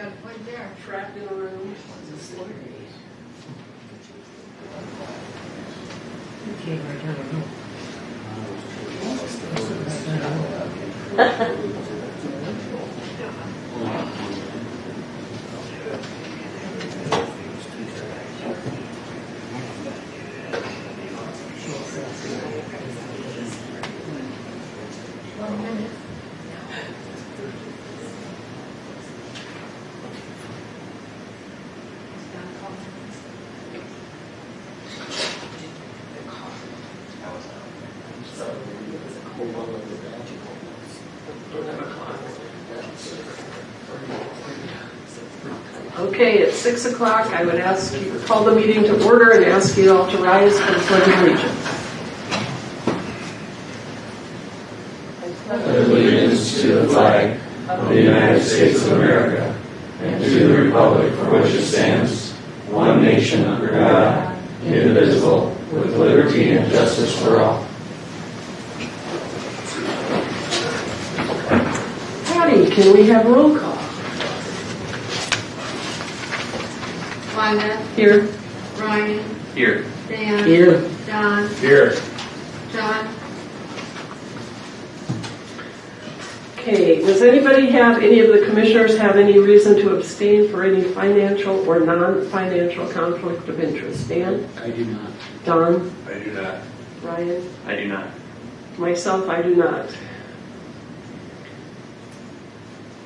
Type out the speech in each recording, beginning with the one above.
got a point there. Trapped in a room. Okay, right down the road. Okay, at 6 o'clock, I would ask you, call the meeting to order and ask you all to rise for the Pledge of Allegiance. Allegiance to the flag of the United States of America and to the republic for which it stands, one nation under God, indivisible, with liberty and justice for all. Patty, can we have roll call? Wanda, Here. Ryan, Here. Dan, Here. Don, Here. John. Okay, does anybody have, any of the commissioners have any reason to abstain for any financial or non-financial conflict of interest? Dan? I do not. Don? I do not. Ryan? I do not. Myself, I do not.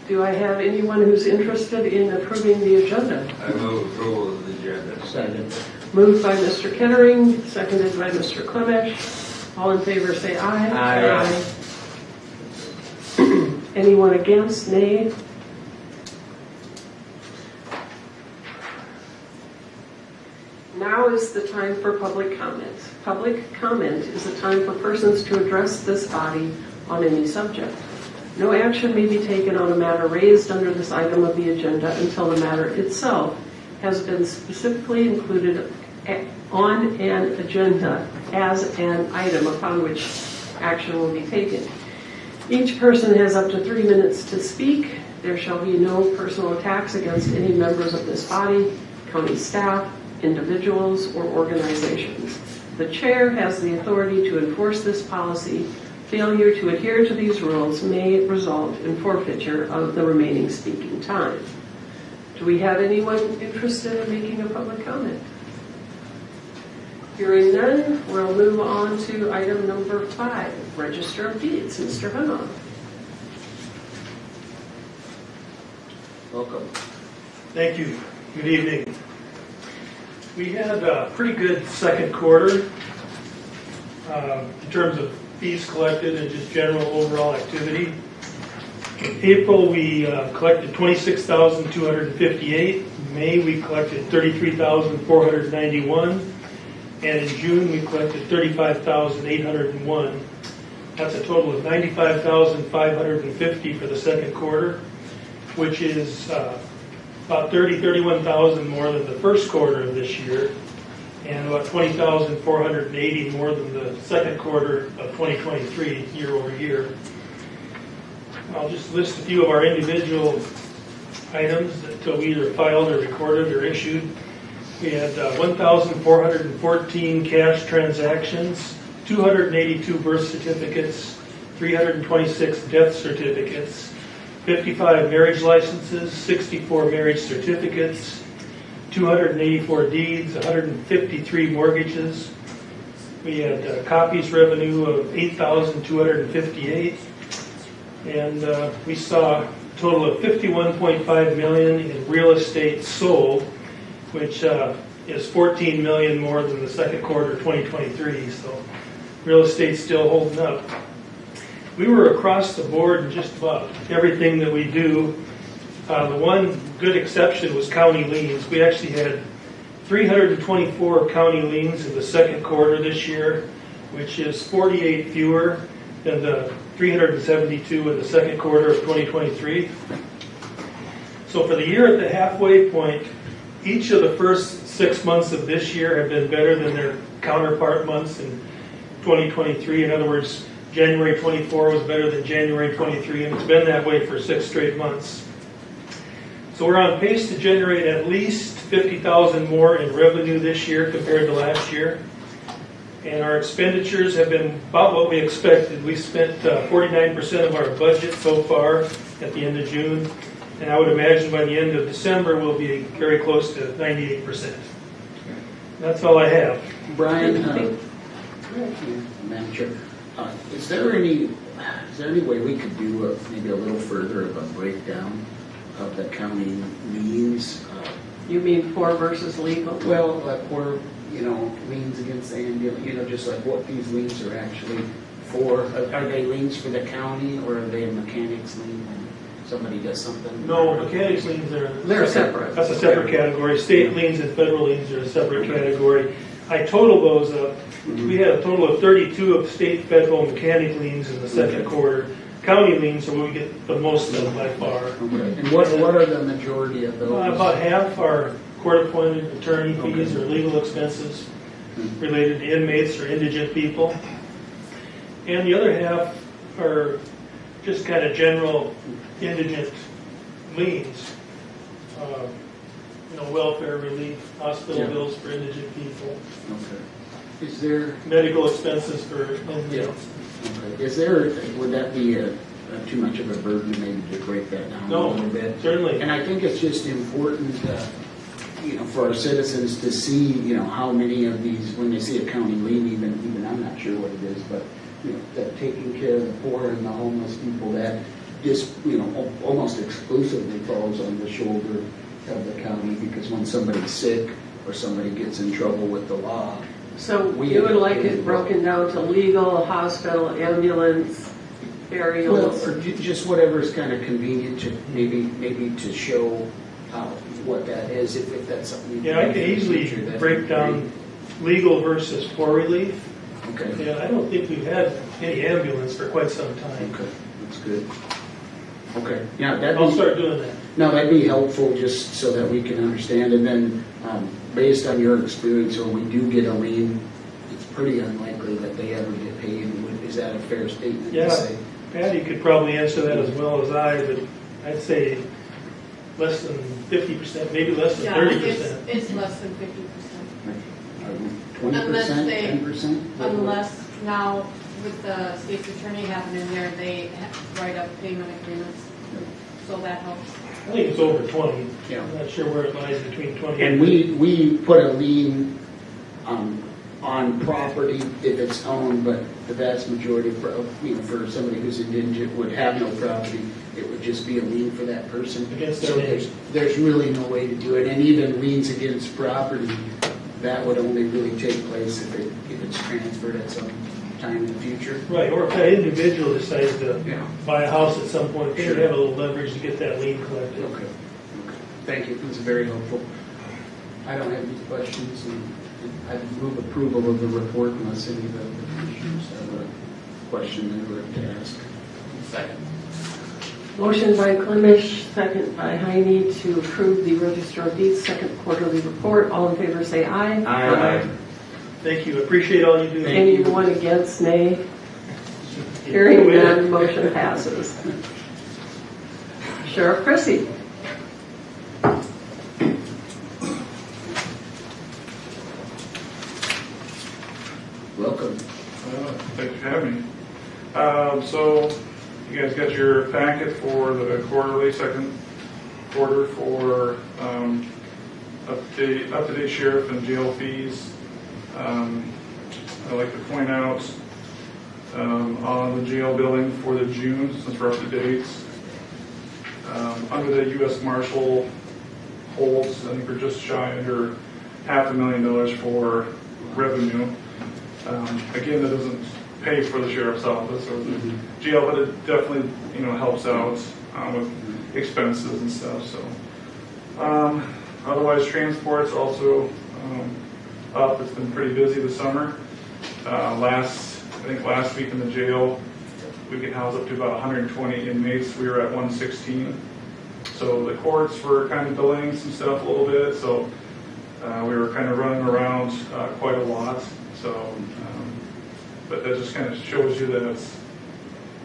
Do I have anyone who's interested in approving the agenda? I move approval of the agenda. Second. Moved by Mr. Kettering, seconded by Mr. Clemish. All in favor say aye. Aye. Anyone against? Nay? Now is the time for public comment. Public comment is a time for persons to address this body on any subject. No action may be taken on a matter raised under this item of the agenda until the matter itself has been specifically included on an agenda as an item upon which action will be taken. Each person has up to 3 minutes to speak. There shall be no personal attacks against any members of this body, county staff, individuals, or organizations. The chair has the authority to enforce this policy. Failure to adhere to these rules may result in forfeiture of the remaining speaking time. Do we have anyone interested in making a public comment? Hearing none, we'll move on to item number 5, Register of Deeds. Mr. Hunoff. Welcome. Thank you. Good evening. We had a pretty good second quarter in terms of fees collected and just general overall activity. In April, we collected $26,258. In May, we collected $33,491. And in June, we collected $35,801. That's a total of $95,550 for the second quarter, which is about $31,000 more than the first quarter of this year, and about $20,480 more than the second quarter of 2023, year over year. I'll just list a few of our individual items that we either filed or recorded or issued. We had 1,414 cash transactions, 282 birth certificates, 326 death certificates, 55 marriage licenses, 64 marriage certificates, 284 deeds, 153 mortgages. We had copies revenue of $8,258, and we saw a total of $51.5 million in real estate sold, which is $14 million more than the second quarter of 2023. So real estate's still holding up. We were across the board in just about everything that we do. The one good exception was county liens. We actually had 324 county liens in the second quarter this year, which is 48 fewer than the 372 in the second quarter of 2023. So for the year at the halfway point, each of the first 6 months of this year have been better than their counterpart months in 2023. In other words, January 24 was better than January 23, and it's been that way for 6 straight months. So we're on pace to generate at least $50,000 more in revenue this year compared to last year. And our expenditures have been about what we expected. We spent 49% of our budget so far at the end of June. And I would imagine by the end of December, we'll be very close to 98%. That's all I have. Brian, Madam Chair, is there any way we could do maybe a little further of a breakdown of the county liens? You mean for versus legal? Well, like for, liens against the ambulance, just like what these liens are actually for. Are they liens for the county, or are they a mechanics lien when somebody does something? No, mechanics liens They're separate. That's a separate category. State liens and federal liens are a separate category. I totaled those up. We had a total of 32 of state, federal, mechanic liens in the second quarter. County liens are where we get the most of them by far. Okay. And what are the majority of those? About half are court-appointed attorney fees or legal expenses related to inmates or indigent people. And the other half are just kind of general indigent liens. Welfare relief, hospital bills for indigent people. Okay. Is there medical expenses for inmates. Okay. Would that be too much of a burden maybe to break that down a little bit? Certainly. And I think it's just important, for our citizens to see, how many of these, when they see a county lien, even I'm not sure what it is, but that taking care of the poor and the homeless people, that just almost exclusively falls on the shoulder of the county, because when somebody's sick or somebody gets in trouble with the law. So you would like it broken down to legal, hospital, ambulance, burials? Well, or just whatever is kind of convenient to maybe to show what that is, if that's something. Yeah, I can easily break down legal versus poor relief. Okay. Yeah, I don't think we've had any ambulance for quite some time. Okay, that's good. Okay, yeah, I'll start doing that. No, that'd be helpful just so that we can understand. And then, based on your experience, when we do get a lien, it's pretty unlikely that they ever get paid. Is that a fair statement to say? Patty could probably answer that as well as I, but I'd say less than 50%, maybe less than 30%. It's less than 50%. 20%, 10%? Unless now with the state's attorney having in there, they write up payment agreements. So that helps. I think it's over 20. Yeah. I'm not sure where it lies between 20 And we put a lien on property if it's owned, but the vast majority for somebody who's indigent would have no property. It would just be a lien for that person. Against so their name. there's really no way to do it. And even liens against property, that would only really take place if it's transferred at some time in the future. Right, or if that individual decides to Yeah. buy a house at some point, they Sure. would have a little leverage to get that lien collected. Okay. Thank you. This is very helpful. I don't have any questions, and I move approval of the report unless any of the commissioners have a question they would like to ask. Second. Motion by Klimish, second by Heine to approve the Register of Deeds second quarterly report. All in favor say aye. Aye. Thank you. Appreciate all you do. Anyone against, nay? Hearing none, motion passes. Sheriff Chrissy. Welcome. Thanks for having me. So you guys got your packet for the quarterly second quarter for up-to-date sheriff and jail fees. I'd like to point out on the jail billing for the June, since we're up to date, under the U.S. Marshal holds, I think we're just shy under $500,000 for revenue. Again, that doesn't pay for the sheriff's office or the jail, but it definitely helps out with expenses and stuff. So otherwise, transport's also up. It's been pretty busy this summer. I think last week in the jail, we could house up to about 120 inmates. We were at 116. So the courts were kind of delaying some stuff a little bit. So we were kind of running around quite a lot. So, but that just kind of shows you that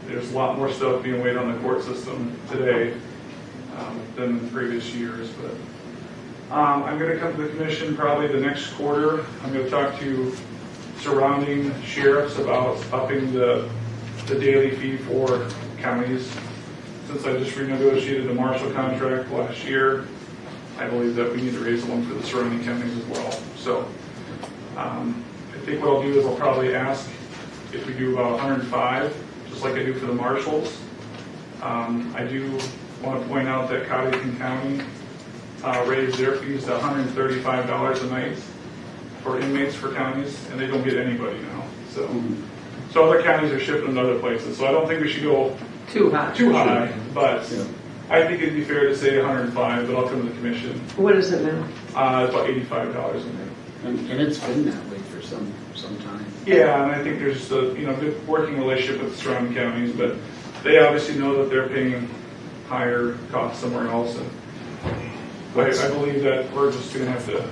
there's a lot more stuff being weighed on the court system today than in previous years. But I'm going to come to the commission probably the next quarter. I'm going to talk to surrounding sheriffs about upping the daily fee for counties. Since I just renegotiated the Marshall contract last year, I believe that we need to raise one for the surrounding counties as well. So I think what I'll do is I'll probably ask if we do about 105, just like I do for the marshals. I do want to point out that Cottington County raised their fees to $135 a night for inmates for counties, and they don't get anybody now. So other counties are shipping them to other places. So I don't think we should go Too high. but I think it'd be fair to say 105, but I'll come to the commission. What is it now? About $85 a night. And it's been that way for some time. Yeah, and I think there's a good working relationship with the surrounding counties, but they obviously know that they're paying higher costs somewhere else, and I believe that we're just going to have to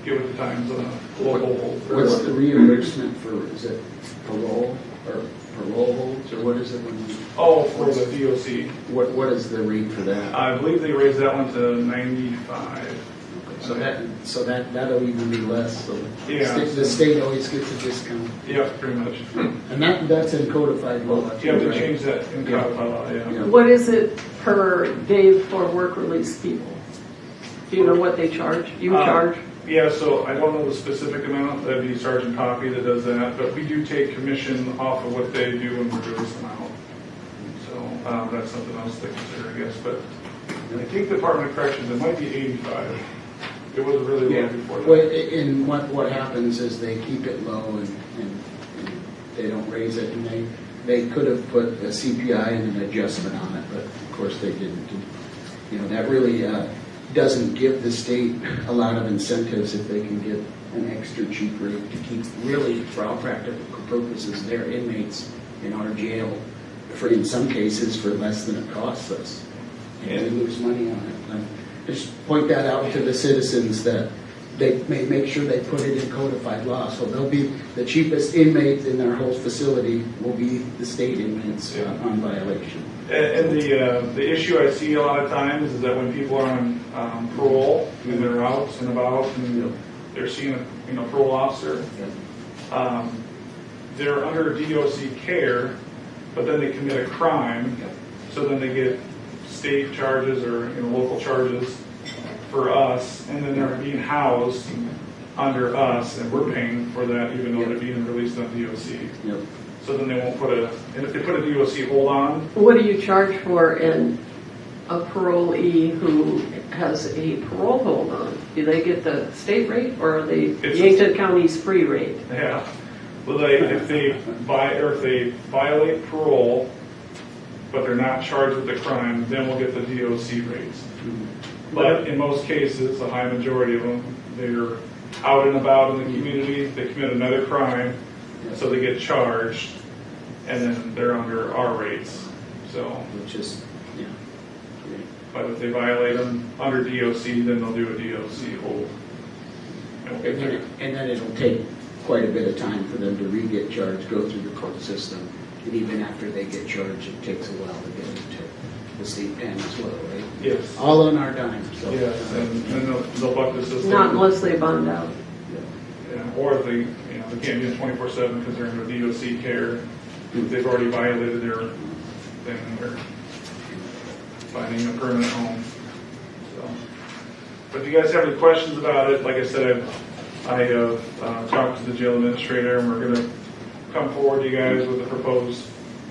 get with the times on a local hold. What's the reimbursement for, is it parole or parole holds, or what is it when you? Oh, for the DOC. What is the rate for that? I believe they raised that one to 95. So that'll even be less, so Yeah. the state always gets a discount. Yeah, pretty much. And that's in codified law too, Yeah, they right? changed that in codified law, yeah. Yeah. What is it per day for work release people? Do you know what they charge? You charge? Yeah, so I don't know the specific amount. That'd be Sergeant Poppy that does that, but we do take commission off of what they do when we release them out. So that's something else to consider, I guess. But I think the Department of Corrections, it might be 85. It was really low before that. Well, and what happens is they keep it low and they don't raise it, and they could have put a CPI and an adjustment on it, but of course they didn't. And, that really doesn't give the state a lot of incentives if they can get an extra cheap rate to keep, really, for all practical purposes, their inmates in our jail, in some cases, for less than it costs us. And we lose money on it. And just point that out to the citizens that they may make sure they put it in codified law. So they'll be the cheapest inmate in their whole facility will be the state inmates on violation. And the issue I see a lot of times is that when people are on parole and they're out and about and they're seeing a parole officer, they're under DOC care, but then they commit a crime, so then they get state charges or local charges for us, and then they're being housed under us, and we're paying for that even though they're being released on DOC. Yep. So then they won't and if they put a DOC hold on, What do you charge for a parolee who has a parole hold on? Do they get the state rate, or are they Yankton County's free rate? yeah. Well, if they violate parole, but they're not charged with the crime, then we'll get the DOC rates. But in most cases, the high majority of them, they're out and about in the community, they commit another crime, so they get charged, and then they're under our rates. So, Which is, but if they violate them under DOC, then they'll do a DOC hold. and then it'll take quite a bit of time for them to re-get charged, go through the court system. And even after they get charged, it takes a while to get into the state pen as well, right? Yes. All on our dime. So. Yes, and they'll buck the system. Not unless they bond out. Yeah, or if they can't do it 24/7 because they're under DOC care. If they've already violated their thing, they're finding a permanent home. So, but if you guys have any questions about it, like I said, I have talked to the jail administrator, and we're going to come forward to you guys with a proposed,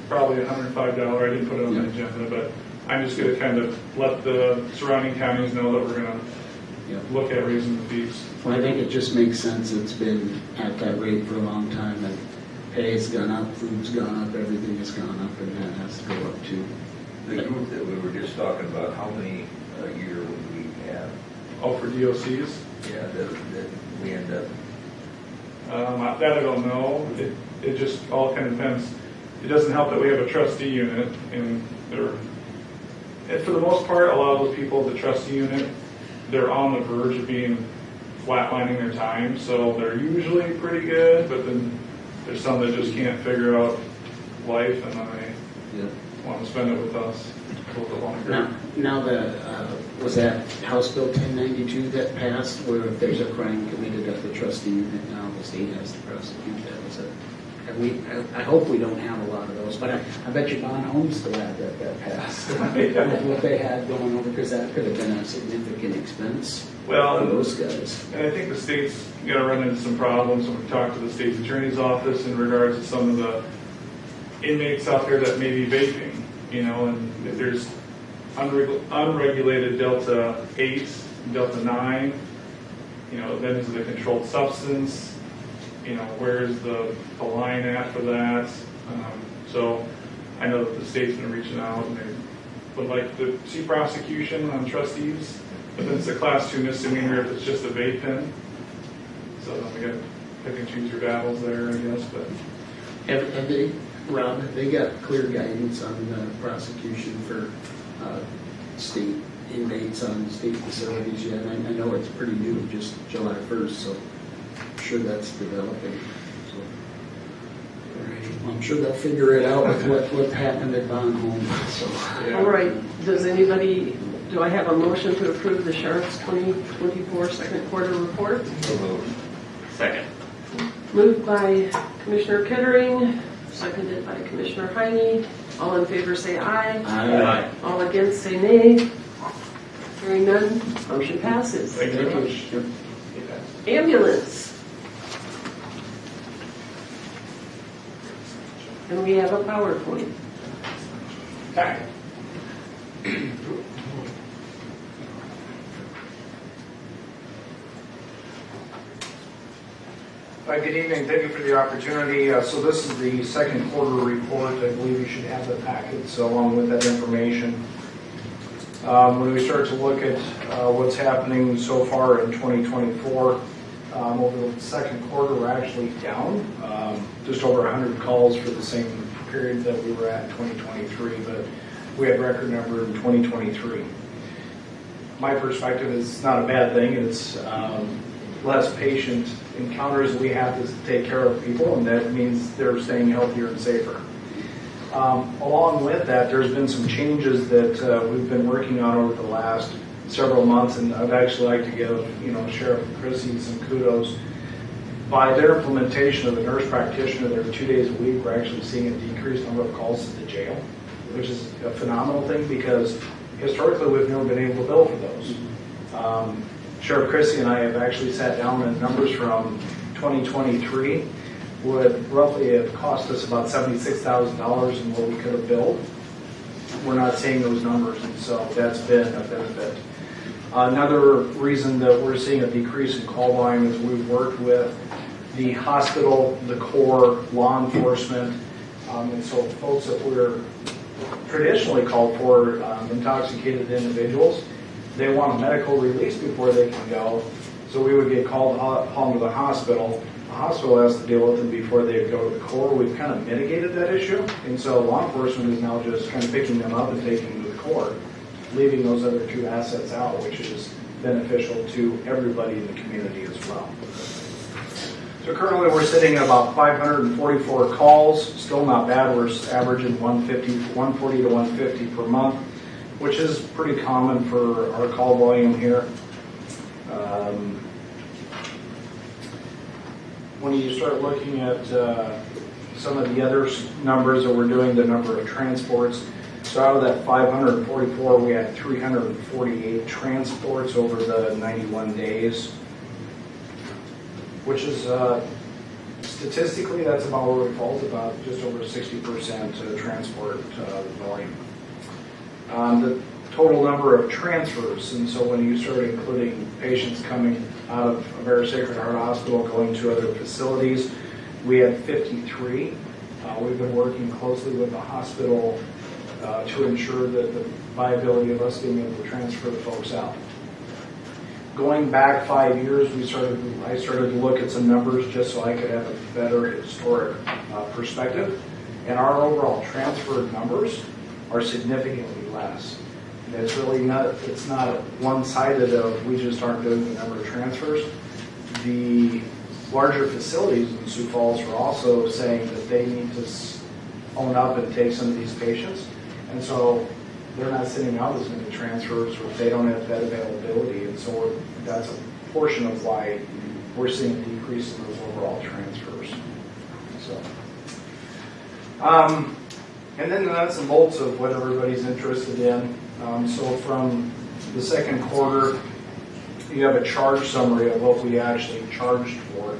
probably $105. I didn't put it on the agenda, but I'm just going to kind of let the surrounding counties know that we're going to look at raising the fees. Well, I think it just makes sense. It's been at that rate for a long time, and pay's gone up, food's gone up, everything has gone up, and that has to go up too. The group that we were just talking about, how many a year would we have? Oh, for DOCs? Yeah, that we end up. That I don't know. It just all kind of depends. It doesn't help that we have a trustee unit, and for the most part, a lot of those people in the trustee unit, they're on the verge of being flatlining their time, so they're usually pretty good, but then there's some that just can't figure out life, and then they want to spend it with us. a little bit longer. Now was that House Bill 1092 that passed, where if there's a crime committed at the trustee unit, now the state has to prosecute that? Was it? I hope we don't have a lot of those, but I bet you Bon Homes still had that passed with what they had going over, because that could have been a significant expense for those guys. And I think the state's going to run into some problems when we talk to the state's attorney's office in regards to some of the inmates out there that may be vaping, and if there's unregulated Delta 8, Delta 9, then is it a controlled substance? Where's the line at for that? So I know that the state's been reaching out and they would like to see prosecution on trustees, but then it's a class 2 misdemeanor if it's just a vape pen. So then we got to pick and choose your battles there, I guess. But Have they, Rob, have they got clear guidance on the prosecution for state inmates on state facilities yet? I know it's pretty new, just July 1st, so I'm sure that's developing. So, all right. Well, I'm sure they'll figure it out with what happened at Bon Home. So. yeah. All right, do I have a motion to approve the Sheriff's 2024 second quarter report? Second. Moved by Commissioner Kettering, seconded by Commissioner Heine. All in favor say aye. Aye. All against say nay. Hearing none, motion passes. Thank you very much. Yep. Ambulance. And we have a PowerPoint. Okay. Good evening. Thank you for the opportunity. So this is the second quarter report. I believe you should have the packets along with that information. When we start to look at what's happening so far in 2024, over the second quarter, we're actually down just over 100 calls for the same period that we were at in 2023, but we had record number in 2023. My perspective is it's not a bad thing. It's less patient encounters we have to take care of people, and that means they're staying healthier and safer. Along with that, there's been some changes that we've been working on over the last several months, and I'd actually like to give Sheriff Chrissy some kudos. By their implementation of the nurse practitioner there 2 days a week, we're actually seeing a decreased number of calls to the jail, which is a phenomenal thing because historically we've never been able to bill for those. Sheriff Chrissy and I have actually sat down, and numbers from 2023 would roughly have cost us about $76,000 in what we could have billed. We're not seeing those numbers, and so that's been a benefit. Another reason that we're seeing a decrease in call volume is we've worked with the hospital, the Corps, law enforcement, and so folks that we're traditionally called for, intoxicated individuals, they want a medical release before they can go, so we would get called home to the hospital. The hospital has to deal with them before they go to the Corps. We've kind of mitigated that issue, and so law enforcement is now just kind of picking them up and taking them to the Corps, leaving those other two assets out, which is beneficial to everybody in the community as well. So currently we're sitting at about 544 calls, still not bad. We're averaging 140 to 150 per month, which is pretty common for our call volume here. When you start looking at some of the other numbers that we're doing, the number of transports, so out of that 544, we had 348 transports over the 91 days, which is statistically that's about where it falls, about just over 60% transport volume. The total number of transfers, and so when you start including patients coming out of a very Sacred Heart Hospital going to other facilities, we had 53. We've been working closely with the hospital to ensure that the viability of us being able to transfer the folks out. Going back 5 years, I started to look at some numbers just so I could have a better historic perspective, and our overall transfer numbers are significantly less. And it's not one-sided of we just aren't doing the number of transfers. The larger facilities in Sioux Falls are also saying that they need to own up and take some of these patients. And so they're not sending out as many transfers, or they don't have that availability, and so that's a portion of why we're seeing a decrease in those overall transfers. So, and then the nuts and bolts of what everybody's interested in. So from the second quarter, you have a charge summary of what we actually charged for.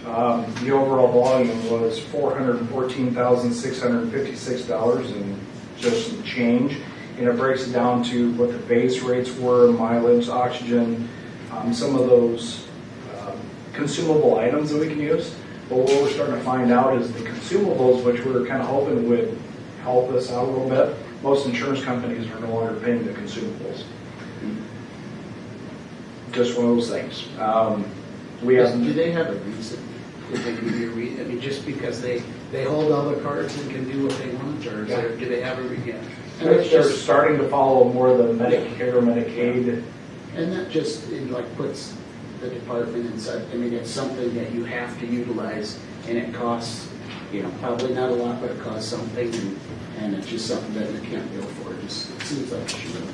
The overall volume was $414,656 and just some change. And it breaks it down to what the base rates were, mileage, oxygen, some of those consumable items that we can use. But what we're starting to find out is the consumables, which we were kind of hoping would help us out a little bit, most insurance companies are no longer paying the consumables. Just one of those things. Do they have a reason? Did they give you a reason? I mean, just because they hold all the cards and can do what they want, or do they have a reason? And it's They're just, starting to follow more of the Medicare, Medicaid. and that just puts the department inside. I mean, it's something that you have to utilize, and it costs, probably not a lot, but it costs something, and it's just something that you can't bill for. It seems like it should.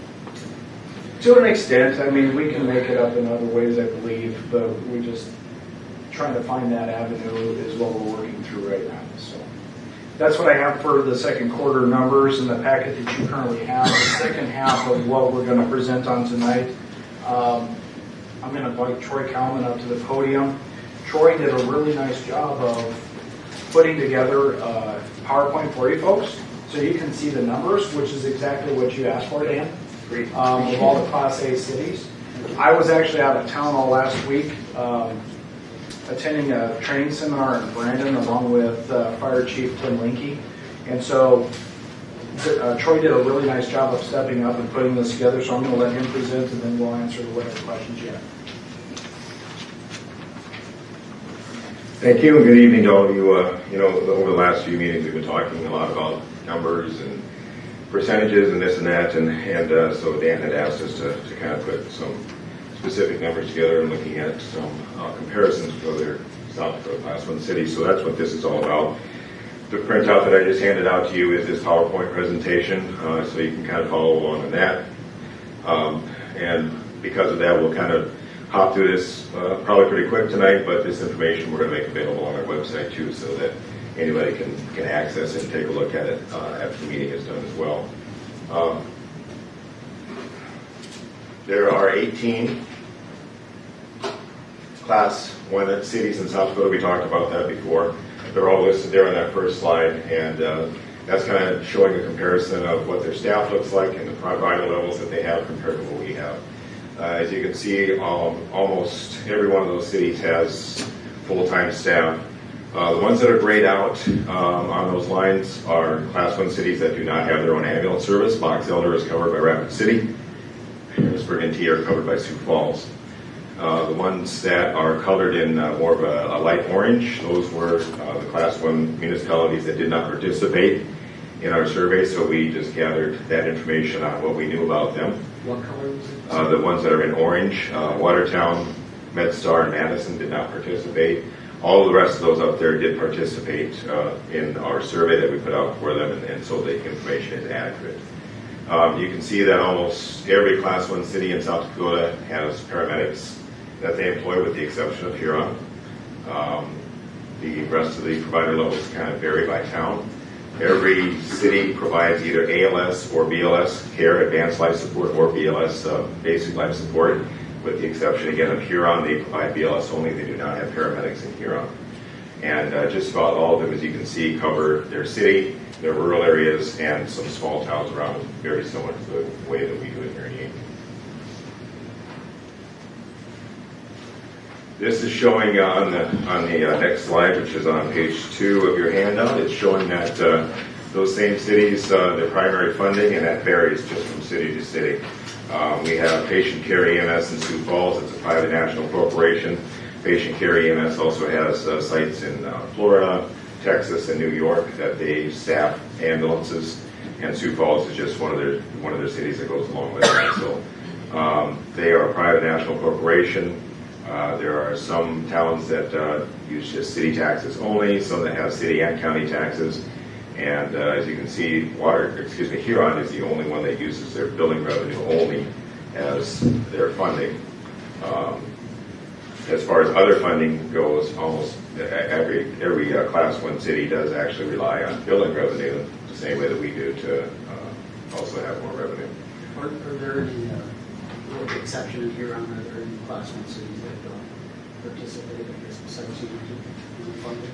To an extent, I mean, we can make it up in other ways, I believe, but we just trying to find that avenue is what we're working through right now. So that's what I have for the second quarter numbers in the packet that you currently have. The second half of what we're going to present on tonight, I'm going to invite Troy Kalman up to the podium. Troy did a really nice job of putting together a PowerPoint for you folks, so you can see the numbers, which is exactly what you asked for, Dan. Of all the Class A cities. I was actually out of town all last week attending a training seminar in Brandon along with Fire Chief Tim Linke. And so Troy did a really nice job of stepping up and putting this together, so I'm going to let him present and then we'll answer whatever questions you have. Thank you, and good evening to all of you. Over the last few meetings we've been talking a lot about numbers and percentages and this and that, and so Dan had asked us to kind of put some specific numbers together and looking at some comparisons with other South Dakota Class 1 cities. So that's what this is all about. The printout that I just handed out to you is this PowerPoint presentation, so you can kind of follow along on that. And because of that, we'll kind of hop through this probably pretty quick tonight, but this information we're going to make available on our website too, so that anybody can access it and take a look at it after the meeting is done as well. There are 18 Class 1 cities in South Dakota. We talked about that before. They're all listed there on that first slide, and that's kind of showing a comparison of what their staff looks like and the provider levels that they have compared to what we have. As you can see, almost every one of those cities has full-time staff. The ones that are grayed out on those lines are Class 1 cities that do not have their own ambulance service. Box Elder is covered by Rapid City. Harrisburg and T are covered by Sioux Falls. The ones that are colored in more of a light orange, those were the Class 1 municipalities that did not participate in our survey, so we just gathered that information on what we knew about them. What color was it? The ones that are in orange, Watertown, MedStar, and Madison did not participate. All of the rest of those up there did participate in our survey that we put out for them, and so the information is accurate. You can see that almost every Class 1 city in South Dakota has paramedics that they employ, with the exception of Huron. The rest of the provider levels kind of vary by town. Every city provides either ALS or BLS care, advanced life support, or BLS, basic life support, with the exception, again, of Huron. They provide BLS only. They do not have paramedics in Huron. And just about all of them, as you can see, cover their city, their rural areas, and some small towns around, very similar to the way that we do it here in Yankton. This is showing on the next slide, which is on page 2 of your handout. It's showing that those same cities, their primary funding, and that varies just from city to city. We have Patient Care EMS in Sioux Falls. It's a private national corporation. Patient Care EMS also has sites in Florida, Texas, and New York that they staff ambulances, and Sioux Falls is just one of their cities that goes along with that. So they are a private national corporation. There are some towns that use just city taxes only, some that have city and county taxes, And as you can see, Huron is the only one that uses their building revenue only as their funding. As far as other funding goes, almost every Class 1 city does actually rely on building revenue the same way that we do to also have more revenue. Are there any, with the exception of Huron, are there any Class 1 cities that don't participate in this besides Yankton in the funding?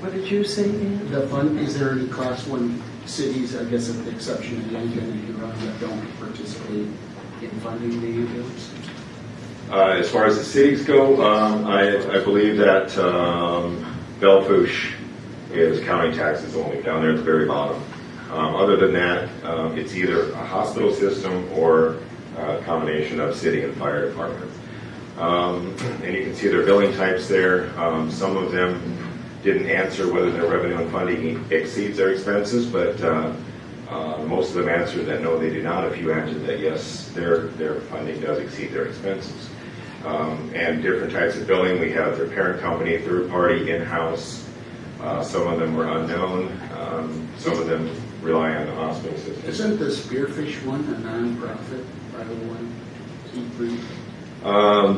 What did you say, Dan? The fund, is there any Class 1 cities, I guess with the exception of Yankton and Huron, that don't participate in funding the ambulance? As far as the cities go, I believe that Bellefouche is county taxes only down there at the very bottom. Other than that, it's either a hospital system or a combination of city and fire department. And you can see their billing types there. Some of them didn't answer whether their revenue and funding exceeds their expenses, but most of them answered that no, they do not. A few answered that yes, their funding does exceed their expenses. And different types of billing. We have their parent company, third party, in-house. Some of them were unknown. Some of them rely on the hospital system. Isn't the Spearfish one a non-profit 501c3?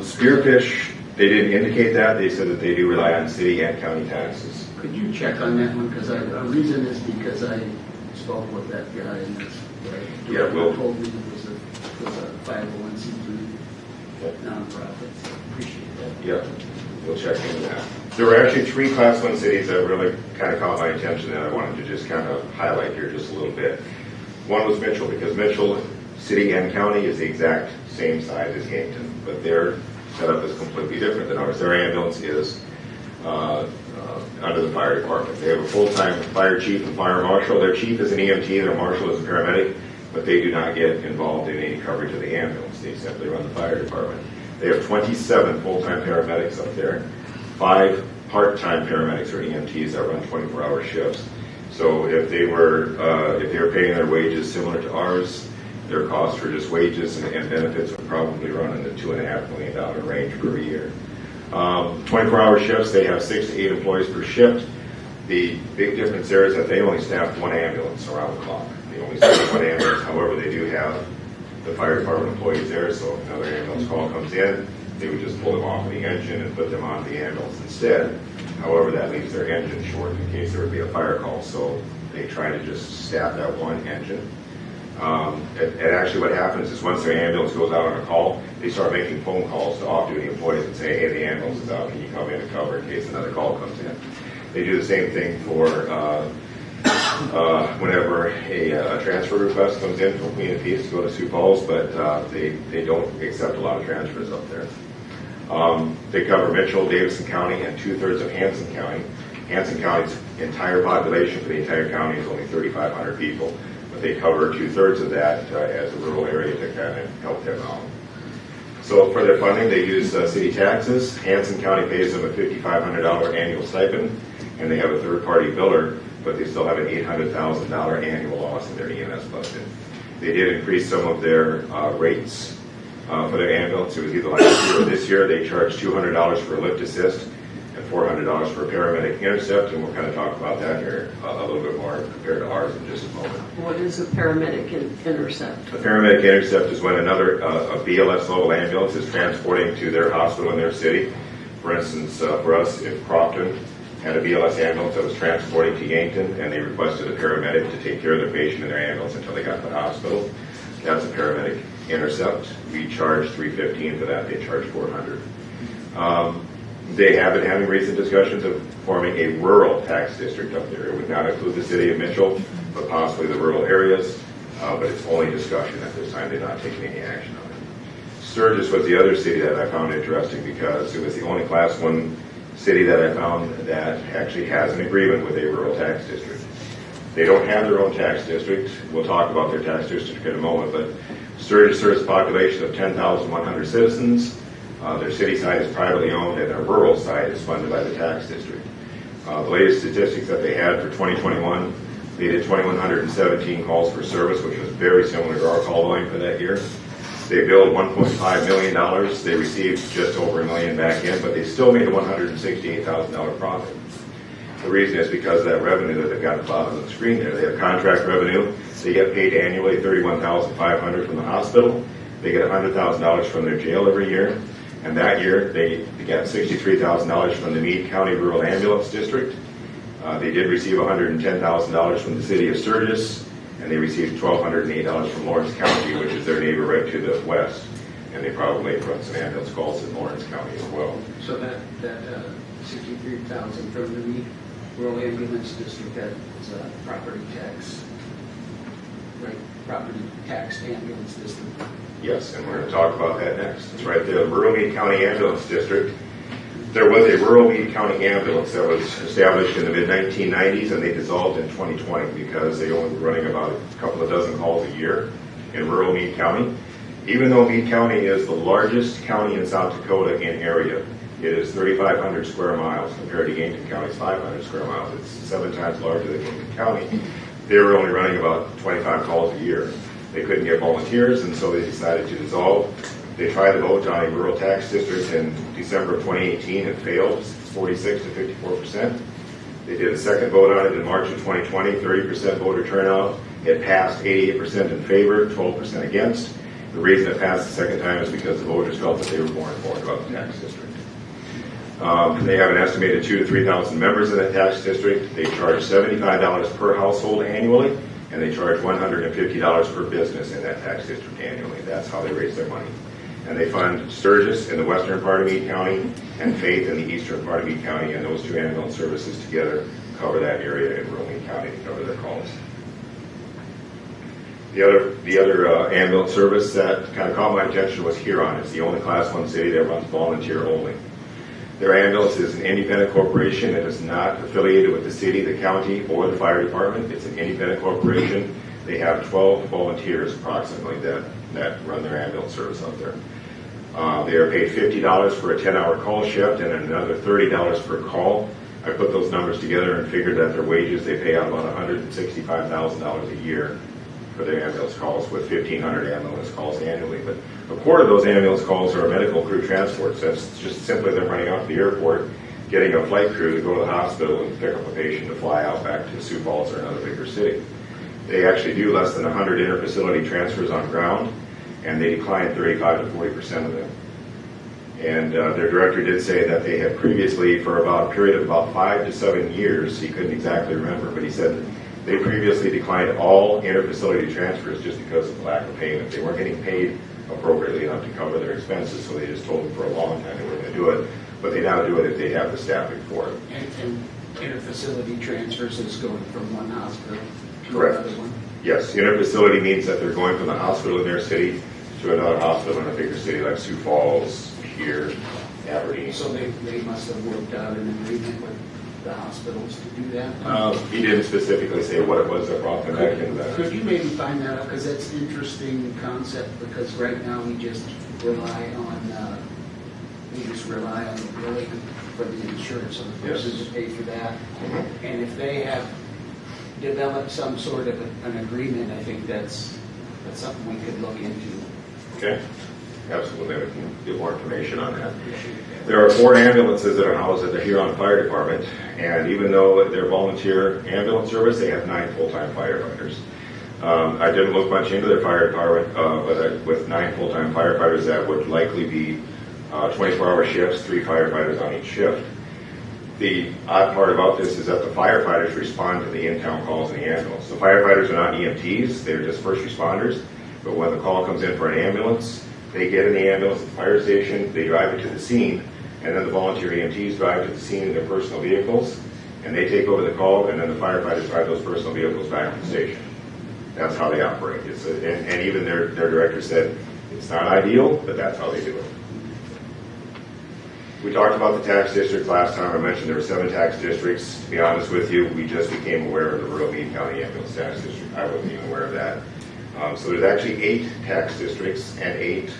Spearfish, they didn't indicate that. They said that they do rely on city and county taxes. Could you check on that one? Because the reason is because I spoke with that guy and that's what Yeah, we'll- told me it was a 501c3 non-profit. So appreciate that. Yep, we'll check into that. There were actually 3 Class 1 cities that really kind of caught my attention that I wanted to just kind of highlight here just a little bit. One was Mitchell, because Mitchell, city and county, is the exact same size as Yankton, but their setup is completely different than ours. Their ambulance is under the fire department. They have a full-time fire chief and fire marshal. Their chief is an EMT, their marshal is a paramedic, but they do not get involved in any coverage of the ambulance. They simply run the fire department. They have 27 full-time paramedics up there, 5 part-time paramedics or EMTs that run 24-hour shifts. So if they were paying their wages similar to ours, their costs for just wages and benefits would probably run in the $2.5 million range per year. 24-hour shifts, they have 6 to 8 employees per shift. The big difference there is that they only staff 1 ambulance around the clock. They only staff 1 ambulance. However, they do have the fire department employees there, so if another ambulance call comes in, they would just pull them off of the engine and put them on the ambulance instead. However, that leaves their engine short in case there would be a fire call, so they try to just staff that 1 engine. And actually what happens is once their ambulance goes out on a call, they start making phone calls to off-duty employees and say, hey, the ambulance is out, can you come in and cover in case another call comes in. They do the same thing for whenever a transfer request comes in from Queen of Peace to go to Sioux Falls, but they don't accept a lot of transfers up there. They cover Mitchell, Davidson County, and 2/3 of Hanson County. Hanson County's entire population for the entire county is only 3,500 people, but they cover 2/3 of that as a rural area to kind of help them out. So for their funding, they use city taxes. Hanson County pays them a $5,500 annual stipend, and they have a third-party biller, but they still have an $800,000 annual loss in their EMS budget. They did increase some of their rates for their ambulance. It was either last year or this year. They charged $200 for a lift assist and $400 for a paramedic intercept, and we'll kind of talk about that here a little bit more compared to ours in just a moment. What is a paramedic intercept? A paramedic intercept is when another a BLS level ambulance is transporting to their hospital in their city. For instance, for us, if Crofton had a BLS ambulance that was transporting to Yankton and they requested a paramedic to take care of their patient in their ambulance until they got to the hospital, that's a paramedic intercept. We charge $315 for that. They charge $400. They have been having recent discussions of forming a rural tax district up there. It would not include the city of Mitchell, but possibly the rural areas. But it's only discussion at this time. They're not taking any action on it. Sturgis was the other city that I found interesting because it was the only Class 1 city that I found that actually has an agreement with a rural tax district. They don't have their own tax district. We'll talk about their tax district in a moment, but Sturgis serves a population of 10,100 citizens. Their city side is privately owned and their rural side is funded by the tax district. The latest statistics that they had for 2021, they did 2,117 calls for service, which was very similar to our call volume for that year. They billed $1.5 million. They received just over $1 million back in, but they still made a $168,000 profit. The reason is because of that revenue that they've got at the bottom of the screen there. They have contract revenue. They get paid annually $31,500 from the hospital. They get $100,000 from their jail every year. And that year, they got $63,000 from the Meade County Rural Ambulance District. They did receive $110,000 from the city of Sturgis, and they received $1,208 from Lawrence County, which is their neighbor right to the west. And they probably run some ambulance calls in Lawrence County as well. So that 63,000 from the Meade Rural Ambulance District, that is a property tax, right? Property tax ambulance district. Yes, and we're going to talk about that next. It's right there, the Rural Meade County Ambulance District. There was a Rural Meade County Ambulance that was established in the mid-1990s, and they dissolved in 2020 because they only were running about a couple of dozen calls a year in Rural Meade County. Even though Meade County is the largest county in South Dakota in area, it is 3,500 square miles compared to Yankton County's 500 square miles. It's 7 times larger than Yankton County. They were only running about 25 calls a year. They couldn't get volunteers, and so they decided to dissolve. They tried to vote on a rural tax district in December of 2018. It failed, 46 to 54%. They did a second vote on it in March of 2020, 30% voter turnout. It passed 88% in favor, 12% against. The reason it passed the second time is because the voters felt that they were more informed about the tax district. They have an estimated 2,000 to 3,000 members in that tax district. They charge $75 per household annually, and they charge $150 per business in that tax district annually. That's how they raise their money. And they fund Sturgis in the western part of Meade County and Faith in the eastern part of Meade County, and those two ambulance services together cover that area in rural Meade County to cover their calls. The other ambulance service that kind of caught my attention was Huron. It's the only Class 1 city that runs volunteer only. Their ambulance is an independent corporation. It is not affiliated with the city, the county, or the fire department. It's an independent corporation. They have 12 volunteers approximately that run their ambulance service out there. They are paid $50 for a 10-hour call shift and another $30 per call. I put those numbers together and figured that their wages, they pay out about $165,000 a year for their ambulance calls, with 1,500 ambulance calls annually. But a quarter of those ambulance calls are medical crew transports. That's just simply them running out to the airport, getting a flight crew to go to the hospital and pick up a patient to fly out back to Sioux Falls or another bigger city. They actually do less than 100 interfacility transfers on ground, and they decline 35 to 40% of them. And their director did say that they had previously, for about a period of about 5 to 7 years, he couldn't exactly remember, but he said they previously declined all interfacility transfers just because of the lack of payment. They weren't getting paid appropriately enough to cover their expenses, so they just told them for a long time they were going to do it, but they now do it if they have the staffing for it. And interfacility transfers is going from one hospital to Correct. another one? Yes, interfacility means that they're going from the hospital in their city to another hospital in a bigger city like Sioux Falls, here, Aberdeen. So they must have worked out an agreement with the hospitals to do that? He didn't specifically say what it was that brought them back into that. Could you maybe find that out? Because that's an interesting concept, because right now we just rely on the billing for the insurance of the person to pay for that. Mm-hmm. And if they have developed some sort of an agreement, I think that's something we could look into. Okay, absolutely, we can get more information on that. There are 4 ambulances that are housed at the Huron Fire Department, and even though they're volunteer ambulance service, they have 9 full-time firefighters. I didn't look much into their fire department, but with 9 full-time firefighters, that would likely be 24-hour shifts, 3 firefighters on each shift. The odd part about this is that the firefighters respond to the in-town calls in the ambulance. The firefighters are not EMTs, they're just first responders, but when the call comes in for an ambulance, they get in the ambulance at the fire station, they drive it to the scene, and then the volunteer EMTs drive to the scene in their personal vehicles, and they take over the call, and then the firefighters drive those personal vehicles back to the station. That's how they operate. And even their director said, it's not ideal, but that's how they do it. We talked about the tax district last time. I mentioned there were 7 tax districts. To be honest with you, we just became aware of the rural Meade County Ambulance Tax District. I wasn't even aware of that. So there's actually 8 tax districts and 8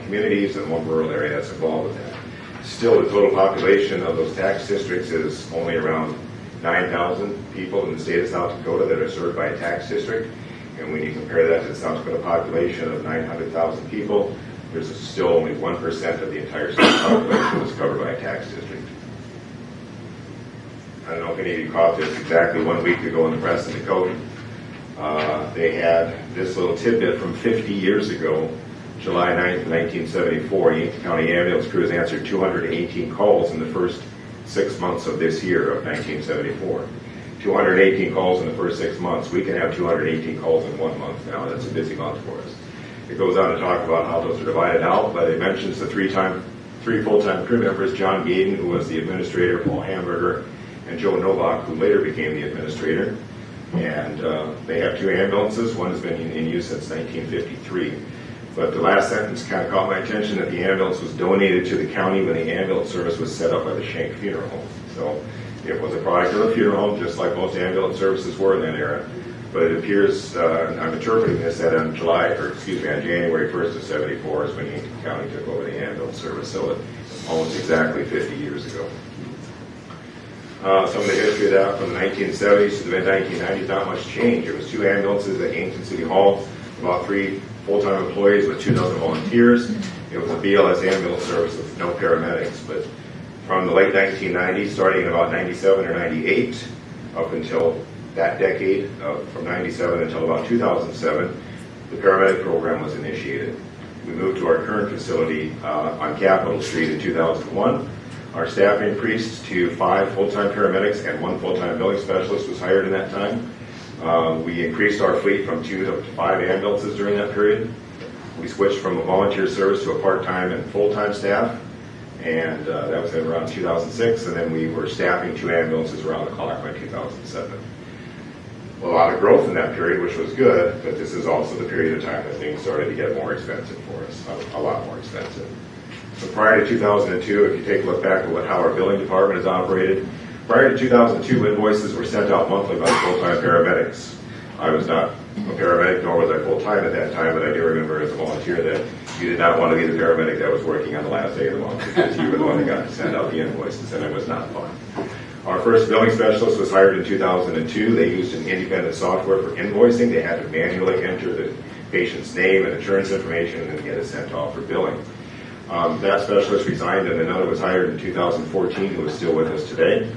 communities and 1 rural area that's involved with that. Still, the total population of those tax districts is only around 9,000 people in the state of South Dakota that are served by a tax district. And when you compare that to the South Dakota population of 900,000 people, there's still only 1% of the entire state population that's covered by a tax district. I don't know if any of you caught this, exactly 1 week ago in the press in Dakota. They had this little tidbit from 50 years ago, July 9th, 1974. Yankton County ambulance crews answered 218 calls in the first 6 months of this year of 1974. 218 calls in the first 6 months. We can have 218 calls in 1 month now. That's a busy month for us. It goes on to talk about how those are divided out, but it mentions the three full-time crew members, John Gaden, who was the administrator, Paul Hamburger, and Joe Novak, who later became the administrator. And they have 2 ambulances. One has been in use since 1953. But the last sentence kind of caught my attention, that the ambulance was donated to the county when the ambulance service was set up by the Schenck Funeral Home. So it was a product of the funeral home, just like most ambulance services were in that era. But it appears, I'm interpreting this, that on January 1st of 74 is when Yankton County took over the ambulance service. So almost exactly 50 years ago. Some of the history of that from the 1970s to the mid-1990s, not much change. There was 2 ambulances at Yankton City Hall, about 3 full-time employees with 2 dozen volunteers. It was a BLS ambulance service with no paramedics. But from the late 1990s, starting in about 97 or 98, up until that decade, from 97 until about 2007, the paramedic program was initiated. We moved to our current facility on Capitol Street in 2001. Our staff increased to 5 full-time paramedics, and 1 full-time billing specialist was hired in that time. We increased our fleet from 2 to 5 ambulances during that period. We switched from a volunteer service to a part-time and full-time staff, and that was around 2006, and then we were staffing 2 ambulances around the clock by 2007. A lot of growth in that period, which was good, but this is also the period of time that things started to get more expensive for us, a lot more expensive. So prior to 2002, if you take a look back at how our billing department is operated, prior to 2002, invoices were sent out monthly by full-time paramedics. I was not a paramedic, nor was I full-time at that time, but I do remember as a volunteer that you did not want to be the paramedic that was working on the last day of the month, because you were the one that got to send out the invoices, and it was not fun. Our first billing specialist was hired in 2002. They used an independent software for invoicing. They had to manually enter the patient's name and insurance information and then get it sent off for billing. That specialist resigned, and another was hired in 2014 who is still with us today.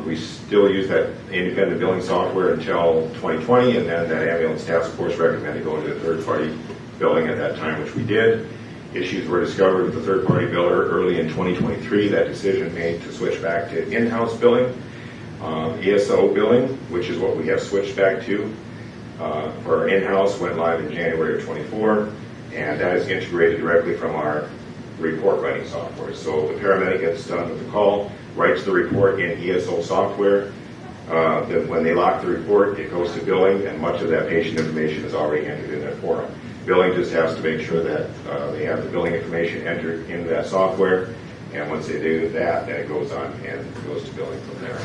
We still use that independent billing software until 2020, and then that ambulance task force recommended going to a third-party billing at that time, which we did. Issues were discovered with the third-party biller early in 2023. That decision made to switch back to in-house billing. ESO billing, which is what we have switched back to for our in-house, went live in January of 24, and that is integrated directly from our report writing software. So the paramedic gets done with the call, writes the report in ESO software. Then when they lock the report, it goes to billing, and much of that patient information is already entered in that form. Billing just has to make sure that they have the billing information entered into that software, and once they do that, then it goes on and goes to billing from there.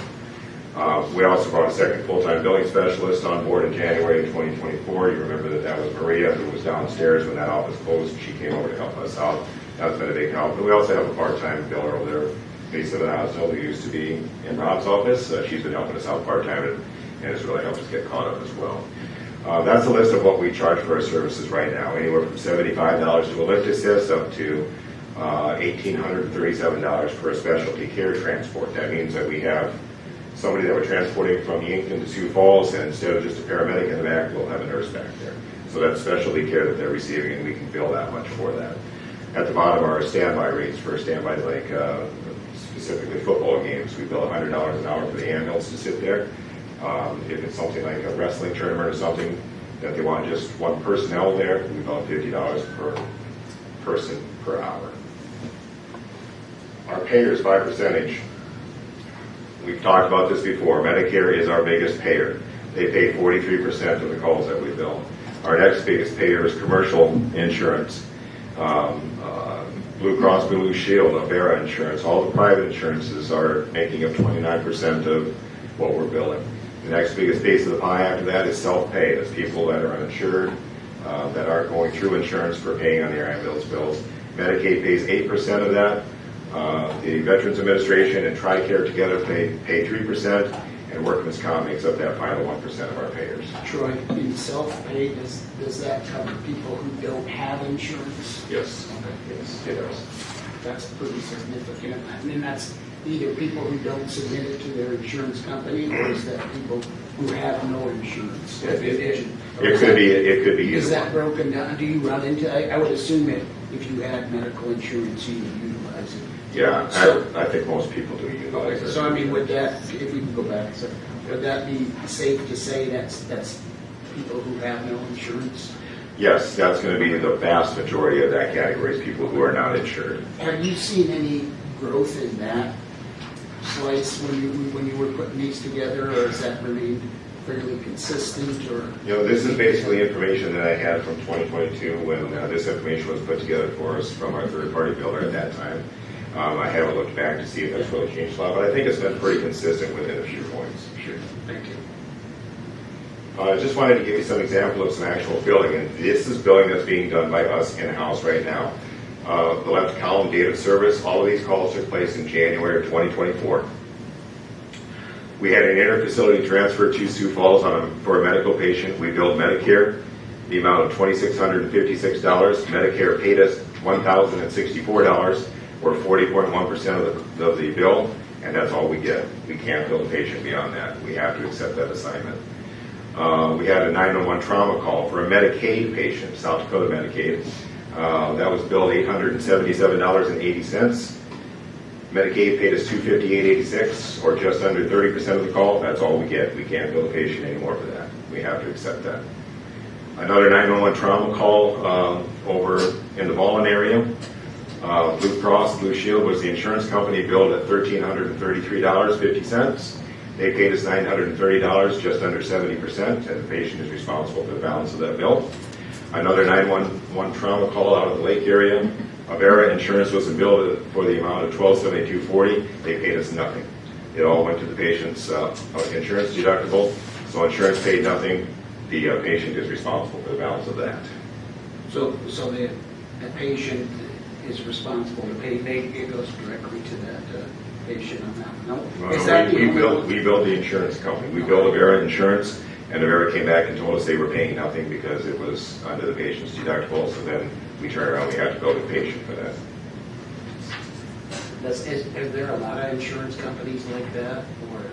We also brought a second full-time billing specialist on board in January of 2024. You remember that was Maria, who was downstairs when that office closed, and she came over to help us out. That's been a big help. But we also have a part-time biller over there, Lisa Vanazzo, who used to be in Rob's office. She's been helping us out part-time, and has really helped us get caught up as well. That's a list of what we charge for our services right now, anywhere from $75 to a lift assist up to $1,837 for a specialty care transport. That means that we have somebody that we're transporting from Yankton to Sioux Falls, and instead of just a paramedic in the back, we'll have a nurse back there. So that's specialty care that they're receiving, and we can bill that much for that. At the bottom are our standby rates for standby, like specifically football games. We bill $100 an hour for the ambulance to sit there. If it's something like a wrestling tournament or something that they want just one personnel there, we bill $50 per person per hour. Our payers by percentage. We've talked about this before. Medicare is our biggest payer. They pay 43% of the calls that we bill. Our next biggest payer is commercial insurance. Blue Cross Blue Shield, Avera insurance, all the private insurances are making up 29% of what we're billing. The next biggest piece of the pie after that is self-pay. That's people that are uninsured, that aren't going through insurance for paying on their ambulance bills. Medicaid pays 8% of that. The Veterans Administration and TRICARE together pay 3%, and Workman's Comp makes up that final 1% of our payers. Troy, in self-pay, does that cover people who don't have insurance? Yes. Yes, it does. That's pretty significant. I mean, that's either people who don't submit it to their insurance company, or is that people who have no insurance? It could be Is either that one. broken down? Do you run into, I would assume that if you had medical insurance, you would utilize it. Yeah, So- I think most people do utilize it. So I mean, would that, if we can go back a second, would that be safe to say that's people who have no insurance? Yes, that's going to be the vast majority of that category is people who are not insured. Have you seen any growth in that slice when you were putting these together, or has that remained fairly consistent, or? You know, this is basically information that I had from 2022 when this information was put together for us from our third-party builder at that time. I haven't looked back to see if that's really changed a lot, but I think it's been pretty consistent within a few points. Sure, thank you. I just wanted to give you some example of some actual billing, and this is billing that's being done by us in-house right now. The left column, date of service, all of these calls took place in January of 2024. We had an interfacility transfer to Sioux Falls for a medical patient. We billed Medicare the amount of $2,656. Medicare paid us $1,064, or 40.1% of the bill, and that's all we get. We can't bill the patient beyond that. We have to accept that assignment. We had a 911 trauma call for a Medicaid patient, South Dakota Medicaid. That was billed $877.80. Medicaid paid us $258.86, or just under 30% of the call. That's all we get. We can't bill the patient anymore for that. We have to accept that. Another 911 trauma call over in the Ballin area. Blue Cross Blue Shield was the insurance company, billed at $1,333.50. They paid us $930, just under 70%, and the patient is responsible for the balance of that bill. Another 911 trauma call out of the Lake area. Avera Insurance was billed for the amount of $1,272.40. They paid us nothing. It all went to the patient's insurance deductible, so insurance paid nothing. The patient is responsible for the balance of that. So the patient is responsible to pay, it goes directly to that patient on that. No? Is that the We only- billed the insurance company. We billed Avera Insurance, and Avera came back and told us they were paying nothing because it was under the patient's deductible, so then we turned around, we had to bill the patient for that. Is there a lot of insurance companies like that, or is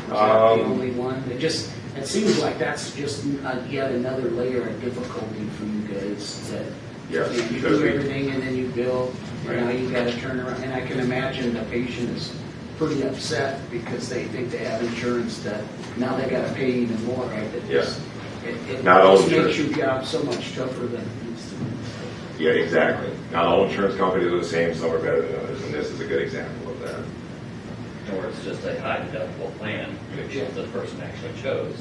that the only one? It seems like that's just yet another layer of difficulty for you guys, that Yes, you because do everything and then you bill, and now you got to turn around. And I can imagine the patient is pretty upset because they think they have insurance that now they got to pay even more, right? Yes. It Not all just makes insurance. your job so much tougher than it needs to be. Yeah, exactly. Not all insurance companies are the same, some are better than others, and this is a good example of that. Or it's just a high deductible plan, which the person actually chose.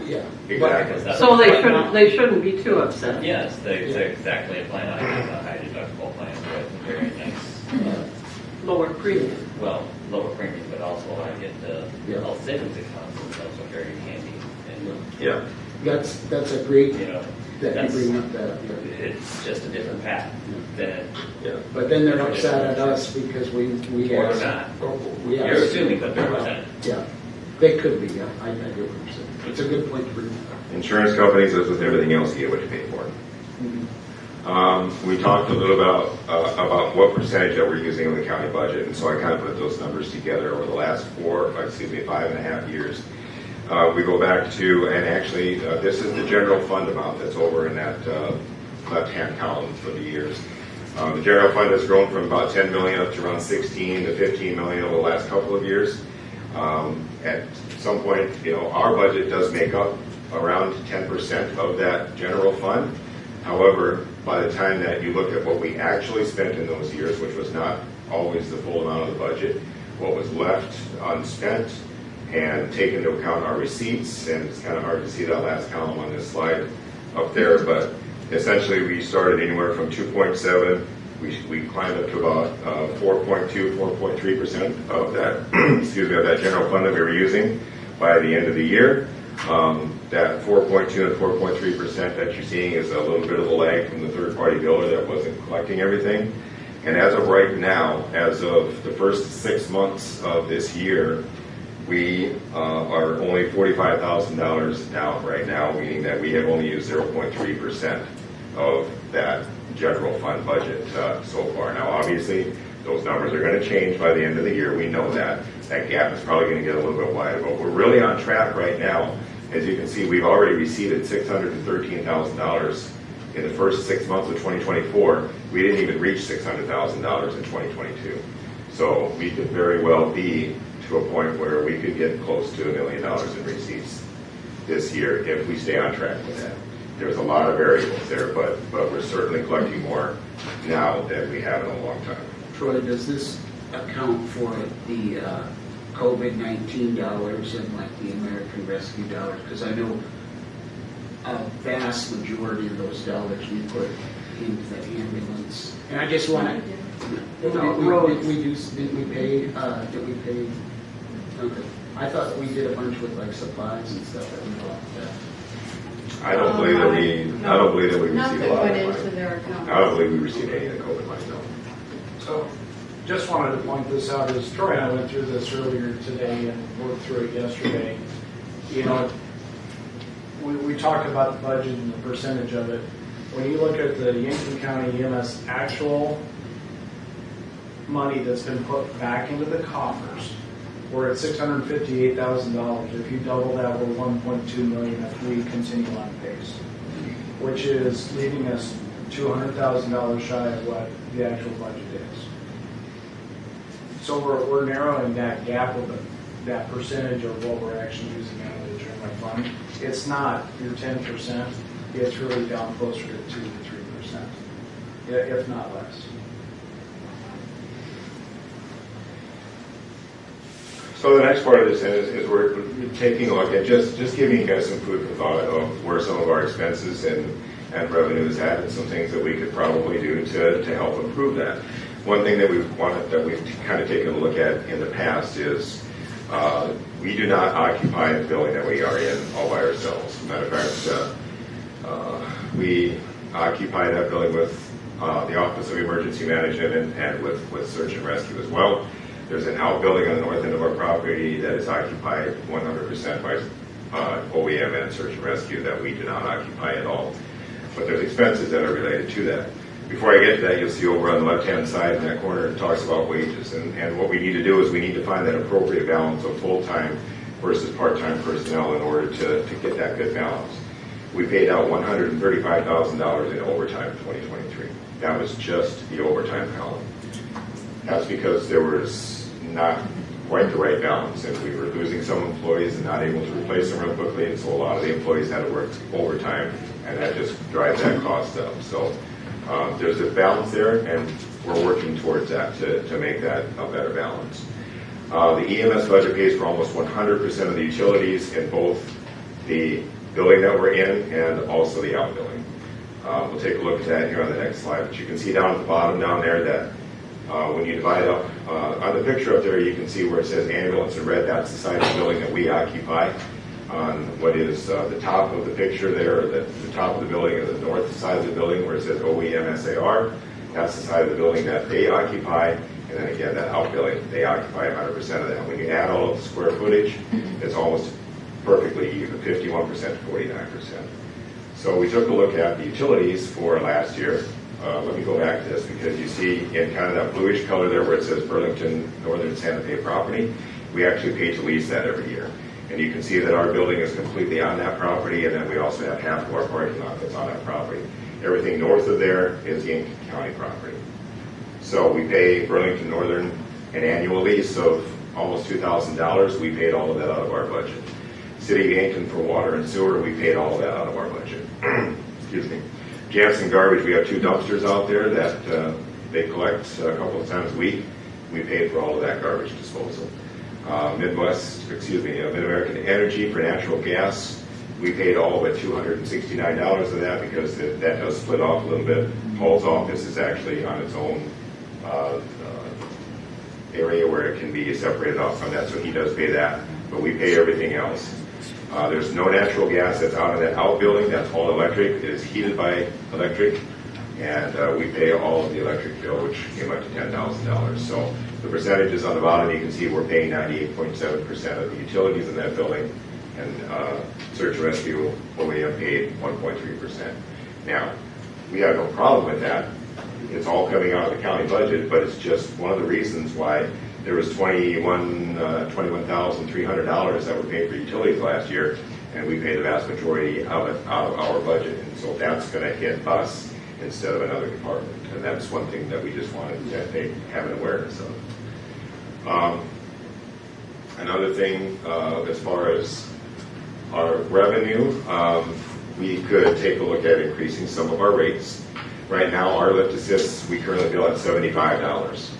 Yeah. Exactly. That's So what- they shouldn't be too upset. Yes, it's exactly a plan. I have a high deductible plan with a very nice, Lower premium. well, lower premium, but also I get the Yeah. health savings account, which is also very handy. And, Yeah. That's a great, you know, that you that's, bring up that. it's just a different path than, Yeah. But then they're upset at us because we Or asked. not. We you're asked- assuming that they're upset. Yeah, they could be, yeah, I get what you're saying. It's a good point to bring up. Insurance companies, as with everything else, you get what you pay for. We talked a little about what percentage that we're using in the county budget, and so I kind of put those numbers together over the last 5.5 years. We go back to, and actually, this is the general fund amount that's over in that left-hand column for the years. The general fund has grown from about 10 million up to around 16 to 15 million over the last couple of years. At some point, our budget does make up around 10% of that general fund. However, by the time that you look at what we actually spent in those years, which was not always the full amount of the budget, what was left unspent, and take into account our receipts, and it's kind of hard to see that last column on this slide up there, but essentially we started anywhere from 2.7, we climbed up to about 4.2, 4.3% of that, excuse me, of that general fund that we were using by the end of the year. That 4.2 and 4.3% that you're seeing is a little bit of a lag from the third-party builder that wasn't collecting everything. And as of right now, as of the first 6 months of this year, we are only $45,000 down right now, meaning that we have only used 0.3% of that general fund budget so far. Now, obviously, Those numbers are going to change by the end of the year. We know that. That gap is probably going to get a little bit wider, but we're really on track right now. As you can see, we've already received $613,000 in the first 6 months of 2024. We didn't even reach $600,000 in 2022. So we could very well be to a point where we could get close to $1 million in receipts this year if we stay on track with that. There's a lot of variables there, but we're certainly collecting more now than we have in a long time. Troy, does this account for the COVID-19 dollars and like the American Rescue dollars? Because I know a vast majority of those dollars we put into the ambulance. And I just want to, did we pay? Okay. I thought we did a bunch with like supplies and stuff that we bought. I don't believe that we received a Nothing lot went of into money. their account. I don't believe we received any of the COVID money, no. So, just wanted to point this out, as Troy and I went through this earlier today and worked through it yesterday. You know, we talked about the budget and the percentage of it. When you look at the Yankton County EMS actual money that's been put back into the coffers, we're at $658,000. If you double that, we're $1.2 million if we continue on pace, which is leaving us $200,000 shy of what the actual budget is. So we're narrowing that gap of that percentage of what we're actually using out of the general fund. It's not your 10%. It's really down closer to 2 to 3%, if not less. So the next part of this is we're taking a look at just giving you guys some food for thought of where some of our expenses and revenue is at, and some things that we could probably do to help improve that. One thing that we've kind of taken a look at in the past is we do not occupy the building that we are in all by ourselves. Matter of fact, we occupy that building with the Office of Emergency Management and with Search and Rescue as well. There's an outbuilding on the north end of our property that is occupied 100% by OEM and Search and Rescue that we do not occupy at all. But there's expenses that are related to that. Before I get to that, you'll see over on the left-hand side in that corner, it talks about wages. And what we need to do is we need to find that appropriate balance of full-time versus part-time personnel in order to get that good balance. We paid out $135,000 in overtime in 2023. That was just the overtime column. That's because there was not quite the right balance, and we were losing some employees and not able to replace them real quickly, and so a lot of the employees had to work overtime, and that just drives that cost up. So there's a balance there, and we're working towards that to make that a better balance. The EMS budget pays for almost 100% of the utilities in both the building that we're in and also the outbuilding. We'll take a look at that here on the next slide, but you can see down at the bottom down there that when you divide up, on the picture up there, you can see where it says ambulance in red. That's the side of the building that we occupy. On what is the top of the picture there, the top of the building is the north side of the building where it says OEMSAR. That's the side of the building that they occupy. And then again, that outbuilding, they occupy 100% of that. When you add all of the square footage, it's almost perfectly even, 51% to 49%. So we took a look at the utilities for last year. Let me go back to this because you see in kind of that bluish color there where it says Burlington Northern Santa Fe property, we actually pay to lease that every year. And you can see that our building is completely on that property, and then we also have half of our parking lot that's on that property. Everything north of there is Yankton County property. So we pay Burlington Northern an annual lease of almost $2,000. We paid all of that out of our budget. City of Yankton for water and sewer, we paid all of that out of our budget. Excuse me. Jansen Garbage, we have 2 dumpsters out there that they collect a couple of times a week. We paid for all of that garbage disposal. Mid-American Energy for natural gas, we paid all but $269 of that because that does split off a little bit. Paul's office is actually on its own area where it can be separated off from that, so he does pay that, but we pay everything else. There's no natural gas that's out of that outbuilding. That's all electric. It is heated by electric, and we pay all of the electric bill, which came up to $10,000. So the percentages on the bottom, you can see we're paying 98.7% of the utilities in that building, and Search and Rescue OEM paid 1.3%. Now, we have no problem with that. it's all coming out of the county budget, but it's just one of the reasons why there was $21,300 that were paid for utilities last year, and we paid the vast majority of it out of our budget. And so that's going to hit us instead of another department. And that's one thing that we just wanted to have an awareness of. Another thing, as far as our revenue, we could take a look at increasing some of our rates. Right now, our lift assists, we currently bill at $75.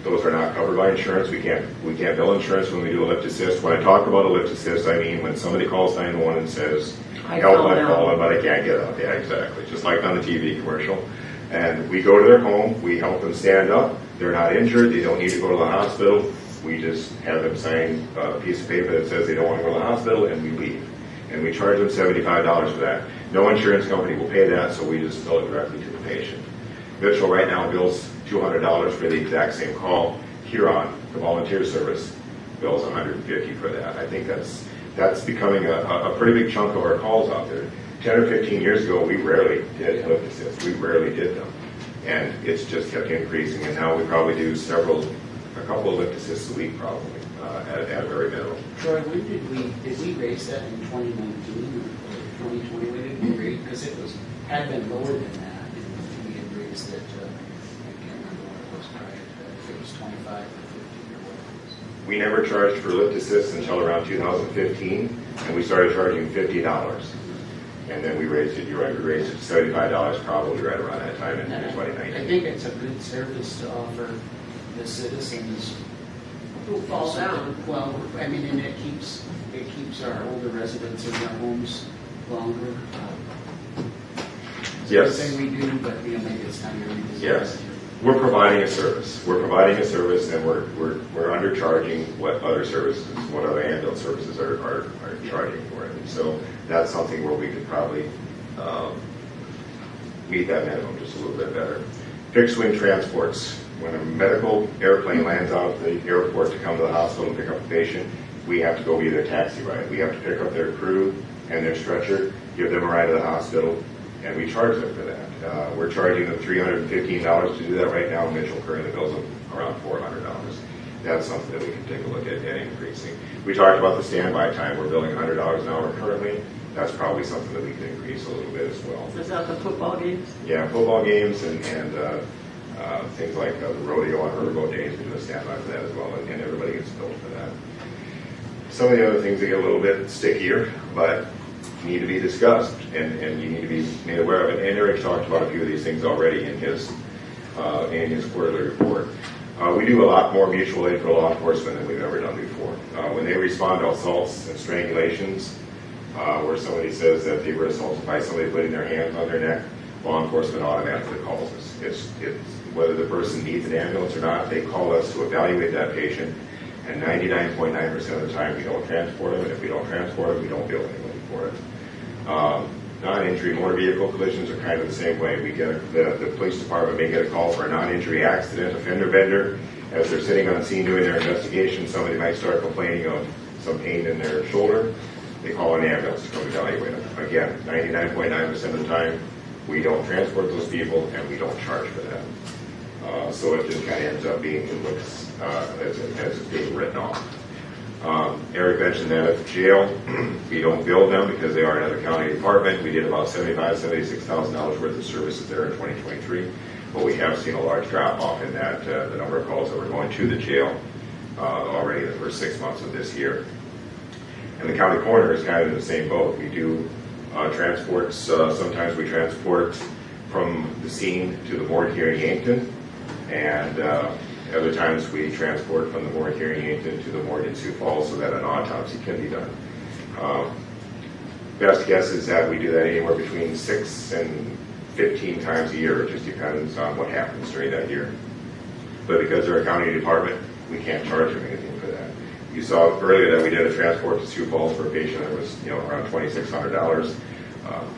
Those are not covered by insurance. We can't bill insurance when we do a lift assist. When I talk about a lift assist, I mean when somebody calls 911 and says, help, I've fallen, but I can't get up. Yeah, exactly. Just like on the TV commercial. And we go to their home, we help them stand up. They're not injured, they don't need to go to the hospital. We just have them sign a piece of paper that says they don't want to go to the hospital, and we leave. And we charge them $75 for that. No insurance company will pay that, so we just bill it directly to the patient. Mitchell right now bills $200 for the exact same call. Huron, the volunteer service, bills $150 for that. I think that's becoming a pretty big chunk of our calls out there. 10 or 15 years ago, we rarely did lift assists. We rarely did them. And it's just kept increasing, and now we probably do a couple of lift assists a week probably, at a very minimum. Troy, when did we raise that in 2019 or 2020? When did we raise? Because had been lower than that, and we had raised it. I can't remember what it was prior to that. If it was 25 or 50 or what it was. We never charged for lift assists until around 2015, and we started charging $50. And then we raised it, you're right, we raised it to $75 probably right around that time in 2019. I think it's a good service to offer the citizens Who fall down. Well, I mean, and it keeps our older residents in their homes longer. Yes. Everything we do, but maybe it's time to revisit. Yes. We're providing a service. We're providing a service, and we're undercharging what other services, what other ambulance services are charging for it. And so that's something where we could probably meet that minimum just a little bit better. Fixed wing transports. When a medical airplane lands out of the airport to come to the hospital and pick up the patient, we have to go be their taxi ride. We have to pick up their crew and their stretcher, give them a ride to the hospital, and we charge them for that. We're charging them $315 to do that right now. Mitchell currently bills them around $400. That's something that we can take a look at increasing. We talked about the standby time. We're billing $100 an hour currently. That's probably something that we can increase a little bit as well. Is that the football games? Yeah, football games and things like the rodeo on riverboat days, we do a standby for that as well, and everybody gets billed for that. Some of the other things that get a little bit stickier, but need to be discussed, and you need to be made aware of it. And Eric talked about a few of these things already in his quarterly report. We do a lot more mutual aid for law enforcement than we've ever done before. When they respond to assaults and strangulations, where somebody says that they were assaulted by somebody putting their hands on their neck, law enforcement automatically calls us. It's whether the person needs an ambulance or not, they call us to evaluate that patient, and 99.9% of the time we don't transport them, and if we don't transport them, we don't bill anybody for it. Non-injury motor vehicle collisions are kind of the same way. We get the police department may get a call for a non-injury accident, a fender bender. As they're sitting on scene doing their investigation, somebody might start complaining of some pain in their shoulder. They call an ambulance to come evaluate them. Again, 99.9% of the time, we don't transport those people, and we don't charge for that. So it just kind of ends up being, it looks as it's being written off. Eric mentioned that at the jail, we don't bill them because they are another county department. We did about $76,000 worth of services there in 2023, but we have seen a large drop off in that, the number of calls that were going to the jail already in the first 6 months of this year. And the county coroner is kind of in the same boat. We do transports, sometimes we transport from the scene to the morgue here in Yankton, and other times we transport from the morgue here in Yankton to the morgue in Sioux Falls so that an autopsy can be done. Best guess is that we do that anywhere between 6 and 15 times a year. It just depends on what happens during that year. But because they're a county department, we can't charge them anything for that. You saw earlier that we did a transport to Sioux Falls for a patient that was around $2,600.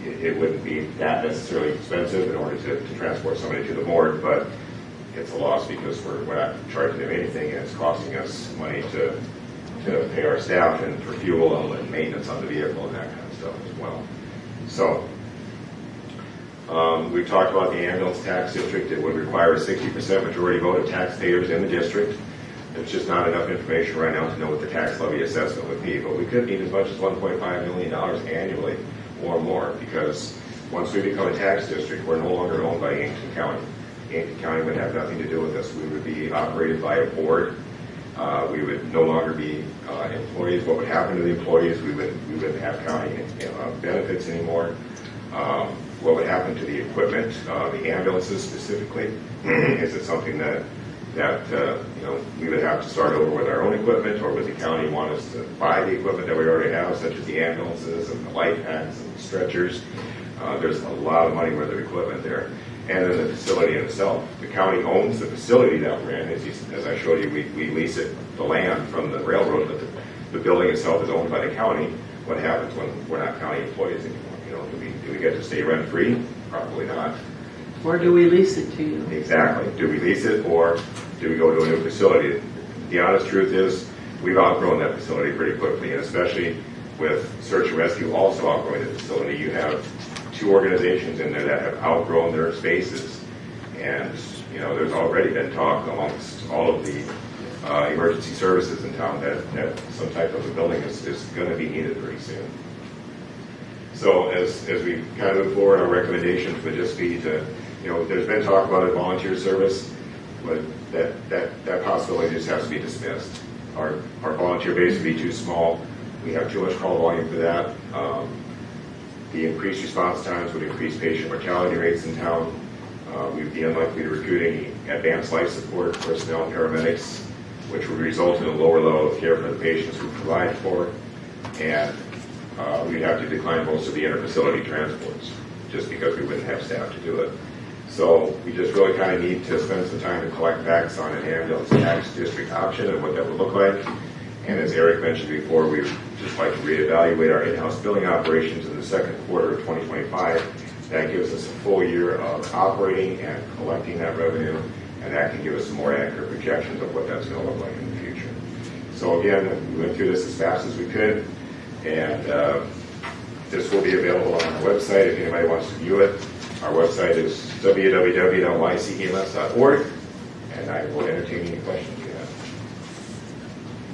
It wouldn't be that necessarily expensive in order to transport somebody to the morgue, but it's a loss because we're not charging them anything, and it's costing us money to pay our staff and for fuel and maintenance on the vehicle and that kind of stuff as well. So We've talked about the ambulance tax district. It would require a 60% majority vote of taxpayers in the district. There's just not enough information right now to know what the tax levy assessment would be, but we could need as much as $1.5 million annually or more, because once we become a tax district, we're no longer owned by Yankton County. Yankton County would have nothing to do with us. We would be operated by a board. We would no longer be employees. What would happen to the employees? We wouldn't have county benefits anymore. What would happen to the equipment, the ambulances specifically? Is it something that we would have to start over with our own equipment, or would the county want us to buy the equipment that we already have, such as the ambulances and the light packs and the stretchers? There's a lot of money worth of equipment there. And then the facility in itself. The county owns the facility that we're in. As I showed you, we lease the land from the railroad, but the building itself is owned by the county. What happens when we're not county employees anymore? Do we get to stay rent-free? Probably not. Or do we lease it to you? Exactly. Do we lease it, or do we go to a new facility? The honest truth is, we've outgrown that facility pretty quickly, and especially with search and rescue also outgrowing the facility. You have two organizations in there that have outgrown their spaces, and there's already been talk amongst all of the emergency services in town that some type of a building is going to be needed pretty soon. So as we kind of move forward, our recommendations would just be to, there's been talk about a volunteer service, but that possibility just has to be dismissed. Our volunteer base would be too small. We have too much call volume for that. The increased response times would increase patient mortality rates in town. We'd be unlikely to recruit any advanced life support personnel and paramedics, which would result in a lower level of care for the patients we provide for. And we'd have to decline most of the inter-facility transports just because we wouldn't have staff to do it. So we just really kind of need to spend some time to collect facts on an ambulance tax district option and what that would look like. And as Eric mentioned before, we'd just like to reevaluate our in-house billing operations in the second quarter of 2025. That gives us a full year of operating and collecting that revenue, and that can give us some more accurate projections of what that's going to look like in the future. So again, we went through this as fast as we could, and this will be available on our website if anybody wants to view it. Our website is www.ycems.org, and I will entertain any questions you have.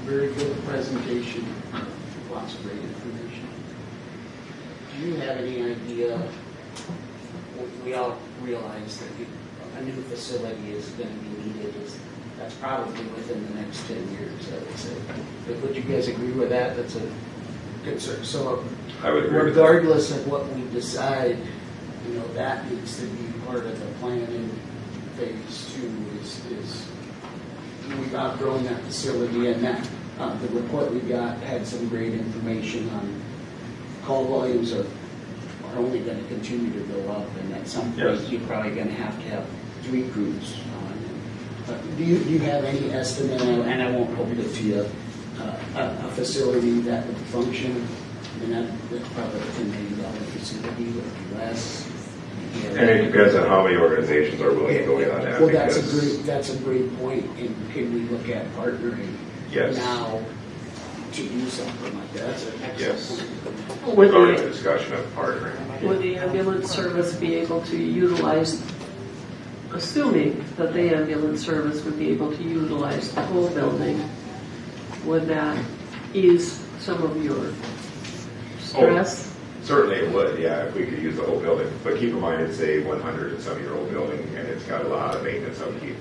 Very good presentation. Lots of great information. Do you have any idea? We all realize that a new facility is going to be needed. That's probably within the next 10 years, I would say. But would you guys agree with that? That's a concern. So I would agree regardless of what we decide, that needs to be part of the planning phase 2 is we've outgrown that facility, and that the report we got had some great information on call volumes are only going to continue to go up, and at some point you're probably going to have 3 crews on. Do you have any estimate, and I won't hold it to you, a facility that would function? I mean, that's probably a $10 million facility, would it be less? And it depends on how many organizations are willing to go in on that. Well, that's a great point. And can we look at partnering now to do something like that? That's an excellent point. We're going to discussion of partnering. Would the ambulance service be able to utilize, assuming that the ambulance service would be able to utilize the whole building, would that ease some of your stress? Certainly it would, yeah, if we could use the whole building. But keep in mind, it's a 100-and-some-year-old building, and it's got a lot of maintenance upkeep.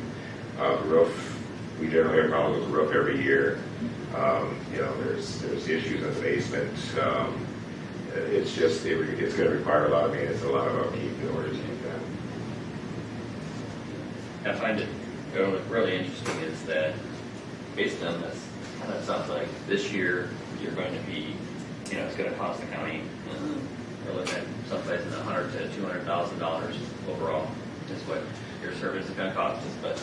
The roof, we generally have problems with the roof every year. There's issues in the basement. It's going to require a lot of maintenance, a lot of upkeep in order to keep that. I find it really interesting is that based on this, it sounds like this year you're going to be, it's going to cost the county, we're looking at someplace in the $100,000 to $200,000 overall is what your service is going to cost us. But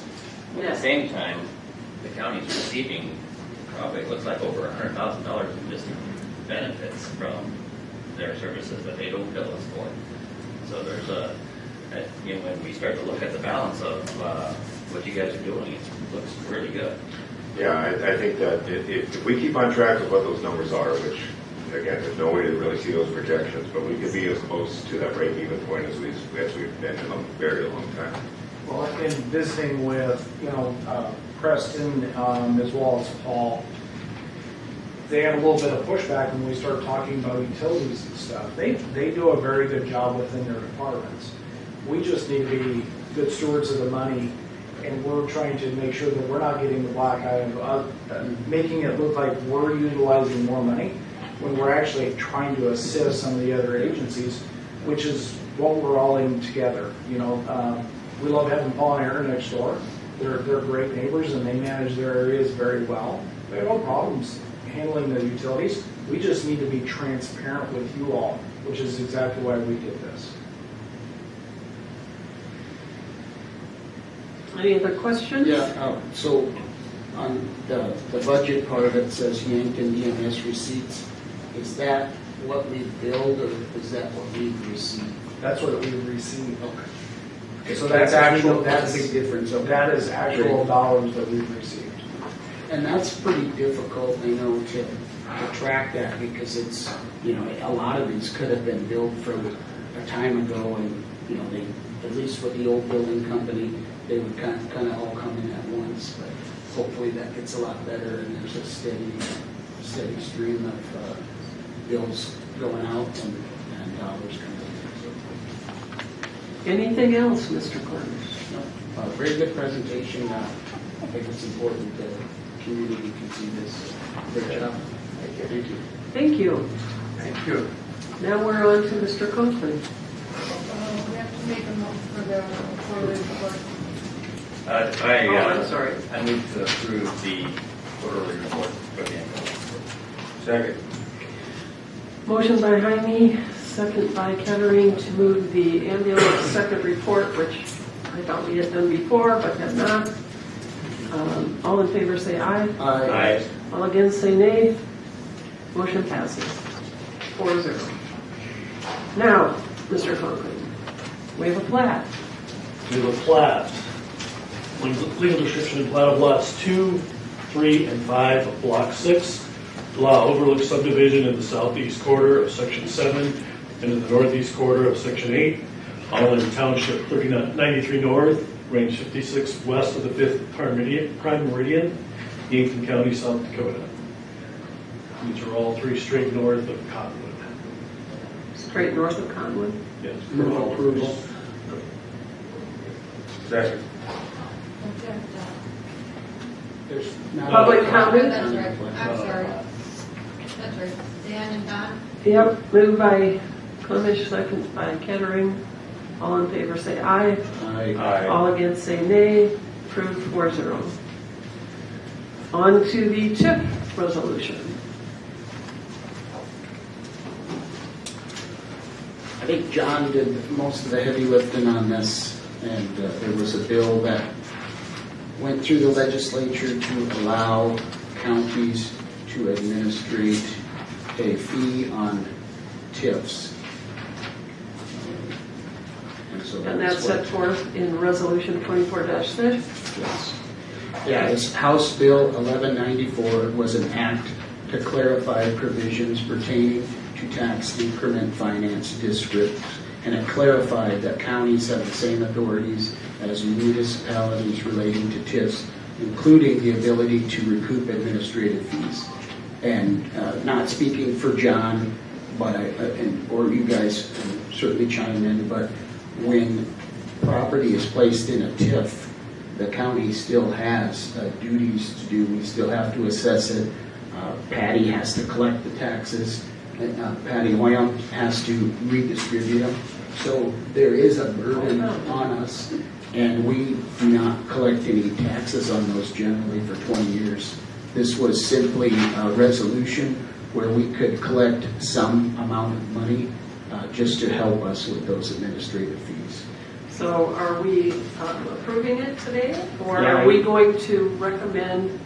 at the same time, the county's receiving probably, it looks like over $100,000 in just benefits from their services that they don't bill us for. So there's when we start to look at the balance of what you guys are doing, it looks really good. Yeah, I think that if we keep on track with what those numbers are, which again, there's no way to really see those projections, but we could be as close to that break-even point as we've been in a very long time. Well, in visiting with, Preston, as well as Paul, they had a little bit of pushback when we started talking about utilities and stuff. They do a very good job within their departments. We just need to be good stewards of the money, and we're trying to make sure that we're not getting the black eye of making it look like we're utilizing more money when we're actually trying to assist some of the other agencies, which is what we're all in together. We love having Paul and Aaron next door. They're great neighbors, and they manage their areas very well. They have no problems handling the utilities. We just need to be transparent with you all, which is exactly why we did this. Any other questions? Yeah, so on the budget part of it says Yankton EMS receipts. Is that what we billed, or is that what we've received? That's what we've received. Okay. So that's actual, that's a big difference. Okay. that is actual dollars that we've received. And that's pretty difficult, I know, to track that, because it's, a lot of these could have been billed from a time ago, and, they, at least with the old building company, they would kind of all come in at once, but hopefully that gets a lot better, and there's a steady stream of bills going out and dollars coming in. Anything else, Mr. Cornish? So, very good presentation. I think it's important that the community can see this. Great job. Thank you. Thank you. Thank you. Now we're on to Mr. Conklin. We have to make a motion for the quarterly report. I'm sorry. I move to approve the quarterly report for the Yankton. Second. Motion by Jaime, second by Kettering, to move the ambulance second report, which I thought we had done before, but have not. All in favor say aye. Aye. All against say nay. Motion passes 4-0. Now, Mr. Conklin, we have a plat. We have a plat. Legal description and plat of lots 2, 3, and 5 of Block 6. Law overlook subdivision in the southeast quarter of Section 7 and in the northeast quarter of Section 8. All in Township 3993 North, Range 56 west of the 5th Prime Meridian, Yankton County, South Dakota. These are all three straight north of Cottonwood. Straight north of Conwood. Yes. Move approval. Second. There's not Public a- comment? That's right. I'm sorry. That's right. Dan and Don? Yep, moved by Clemish, second by Kettering. All in favor say aye. Aye. All against say nay. Approved 4-0. On to the TIP resolution. I think John did most of the heavy lifting on this, and there was a bill that went through the legislature to allow counties to administrate a fee on TIFs. And that's set forth in Resolution 24-6. Yes. Yeah, it's House Bill 1194 was an act to clarify provisions pertaining to tax increment finance districts, and it clarified that counties have the same authorities as municipalities relating to TIFs, including the ability to recoup administrative fees. And not speaking for John, but or you guys can certainly chime in, but when property is placed in a TIF, the county still has duties to do. We still have to assess it. Patty has to collect the taxes. Patty Hoyam has to redistribute them. So there is a burden on us, and we do not collect any taxes on those generally for 20 years. This was simply a resolution where we could collect some amount of money just to help us with those administrative fees. So are we approving it today, or Yeah, are we going to recommend?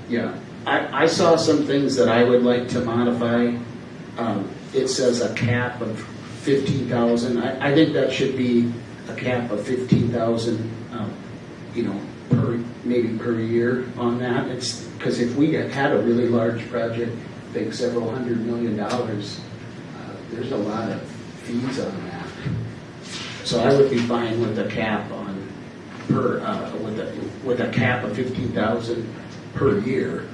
Yeah, I saw some things that I would like to modify. It says a cap of 15,000. I think that should be a cap of 15,000, maybe per year on that. It's because if we had a really large project, think several $100 million, there's a lot of fees on that. So I would be fine with a cap on with a cap of 15,000 per year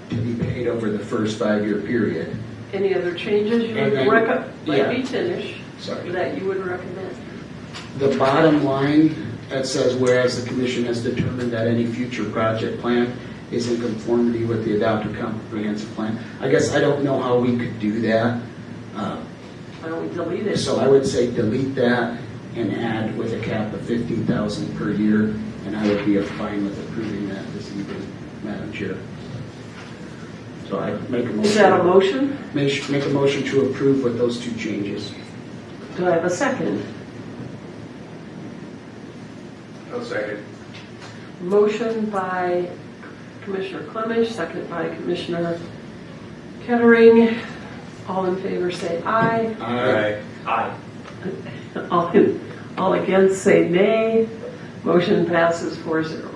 to be paid over the first 5-year period. Any other changes you would And then- recommend? Let yeah. me finish. Sorry. That you would recommend. The bottom line, it says, whereas the commission has determined that any future project plan is in conformity with the adopted comprehensive plan. I guess I don't know how we could do that. Why don't we delete it? So I would say delete that and add with a cap of 15,000 per year, and I would be fine with approving that this evening, Madam Chair. So I make a motion. Is that a motion? Make a motion to approve with those two changes. Do I have a second? I'll second. Motion by Commissioner Clemish, second by Commissioner Kettering. All in favor say aye. Aye. Aye. All against say nay. Motion passes 4-0.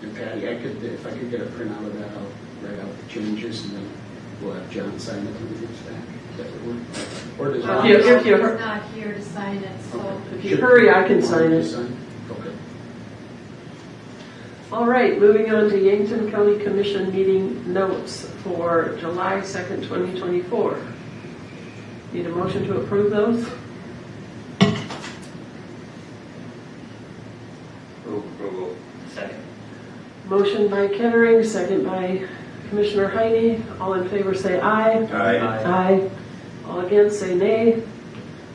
And Patty, if I could get a printout of that, I'll write out the changes and then we'll have John sign it when he gets back. That would work. Or does If you- if you- He's not here to sign it, so. If you hurry, I can sign it. Okay. All right, moving on to Yankton County Commission meeting notes for July 2nd, 2024. Need a motion to approve those? Move approval. Second. Motion by Kettering, second by Commissioner Heine. All in favor say aye. Aye. All against say nay.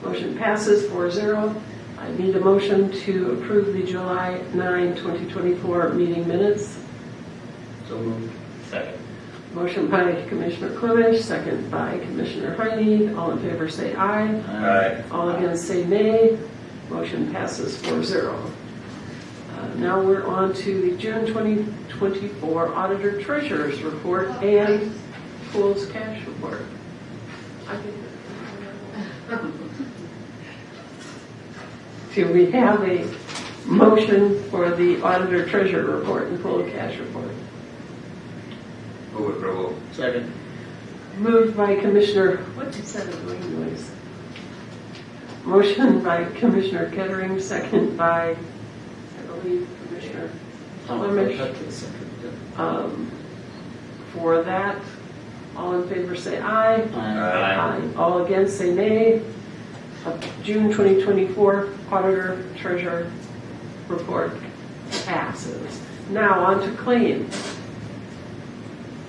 Motion passes 4-0. I need a motion to approve the July 9, 2024 meeting minutes. So moved. Second. Motion by Commissioner Clemish, second by Commissioner Heine. All in favor say aye. Aye. All against say nay. Motion passes 4-0. Now we're on to the June 2024 Auditor Treasurer's Report and Pools Cash Report. Do we have a motion for the Auditor Treasurer Report and Pool Cash Report? Move approval. Second. Moved by Commissioner, what is that annoying noise? Motion by Commissioner Kettering, second by, I believe, Commissioner Clemish. That's the second. For that, all in favor say aye. Aye. All against say nay. June 2024 Auditor Treasurer Report passes. Now on to claims.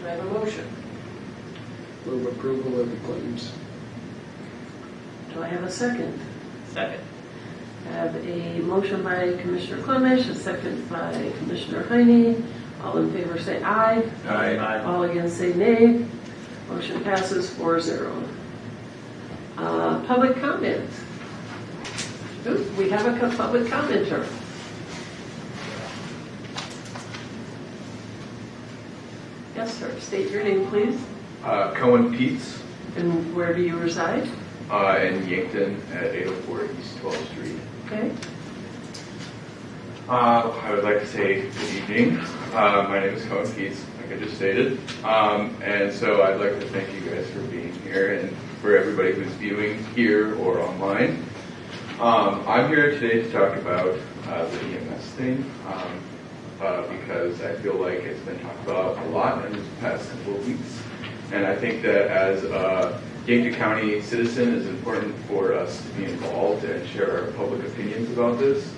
Do I have a motion? Move approval of the claims. Do I have a second? Second. I have a motion by Commissioner Clemish, a second by Commissioner Heine. All in favor say aye. Aye. All against say nay. Motion passes 4-0. Public comment. Ooh, we have a public commenter. Yes, sir. State your name, please. Cohen Peets And where do you reside? in Yankton at 804 East 12th Street. Okay. I would like to say good evening. My name is Cohen Peets, like I just stated. And so I'd like to thank you guys for being here and for everybody who's viewing here or online. I'm here today to talk about the EMS thing because I feel like it's been talked about a lot in the past couple of weeks. And I think that as a Yankton County citizen, it's important for us to be involved and share our public opinions about this.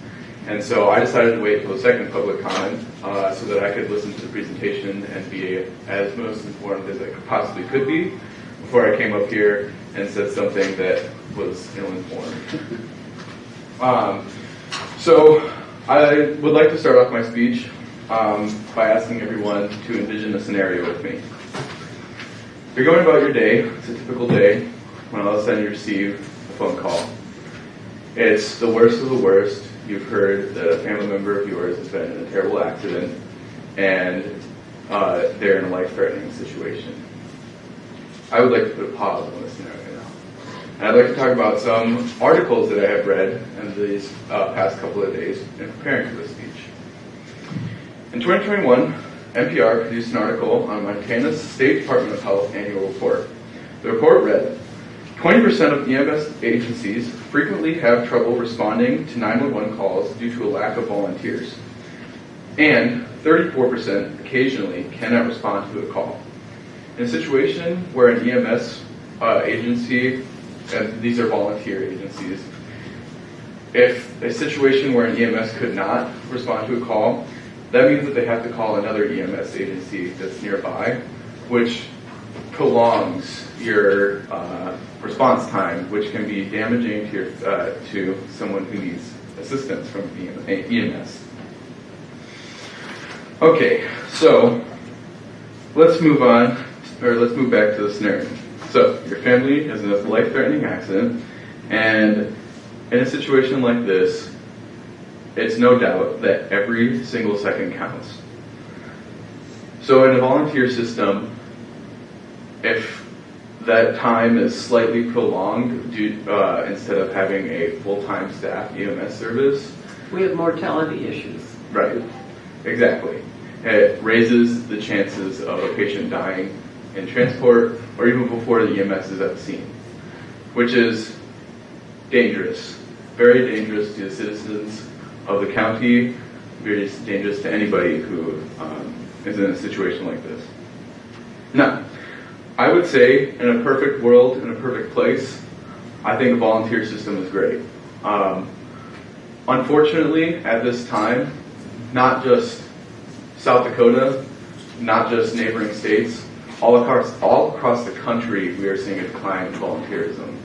And so I decided to wait till the second public comment so that I could listen to the presentation and be as most informed as I possibly could be before I came up here and said something that was ill-informed. So I would like to start off my speech by asking everyone to envision a scenario with me. You're going about your day. It's a typical day when all of a sudden you receive a phone call. It's the worst of the worst. You've heard that a family member of yours has been in a terrible accident and they're in a life-threatening situation. I would like to put a pause on this scenario now. And I'd like to talk about some articles that I have read in these past couple of days in preparing for this speech. In 2021, NPR produced an article on Montana's State Department of Health annual report. The report read, 20% of EMS agencies frequently have trouble responding to 911 calls due to a lack of volunteers, and 34% occasionally cannot respond to a call. In a situation where an EMS agency, and these are volunteer agencies, if a situation where an EMS could not respond to a call, that means that they have to call another EMS agency that's nearby, which prolongs your response time, which can be damaging to someone who needs assistance from EMS. Okay, so let's move on, or let's move back to the scenario. So your family is in a life-threatening accident, and in a situation like this, it's no doubt that every single second counts. So in a volunteer system, if that time is slightly prolonged instead of having a full-time staff EMS service. We have mortality issues. Right, exactly. It raises the chances of a patient dying in transport or even before the EMS is at the scene, which is dangerous, very dangerous to the citizens of the county, very dangerous to anybody who is in a situation like this. Now, I would say in a perfect world, in a perfect place, I think a volunteer system is great. Unfortunately, at this time, not just South Dakota, not just neighboring states, all across the country, we are seeing a decline in volunteerism.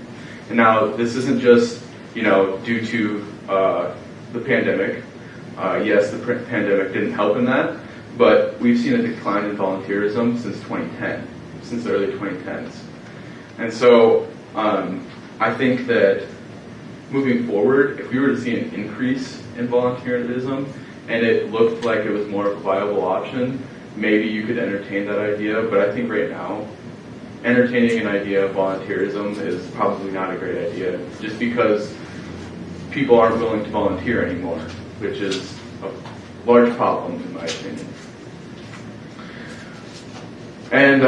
And now, this isn't just due to the pandemic. Yes, the pandemic didn't help in that, but we've seen a decline in volunteerism since 2010, since the early 2010s. And so I think that moving forward, if we were to see an increase in volunteerism and it looked like it was more of a viable option, maybe you could entertain that idea. But I think right now, entertaining an idea of volunteerism is probably not a great idea, just because people aren't willing to volunteer anymore, which is a large problem in my opinion. And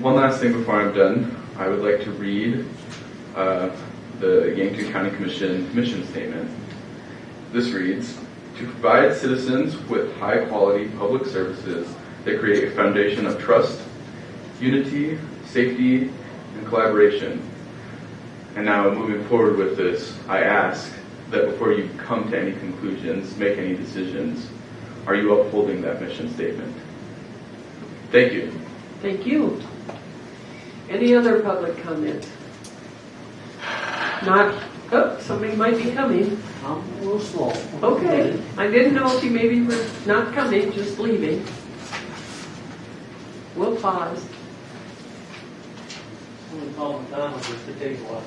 one last thing before I'm done, I would like to read the Yankton County Commission mission statement. This reads, to provide citizens with high-quality public services that create a foundation of trust, unity, safety, and collaboration. And now moving forward with this, I ask that before you come to any conclusions, make any decisions, are you upholding that mission statement? Thank you. Thank you. Any other public comment? Not, somebody might be coming. I'm a little slow. Okay, I didn't know if you maybe were not coming, just leaving. We'll pause. I'm going to call McDonald's just to take a while.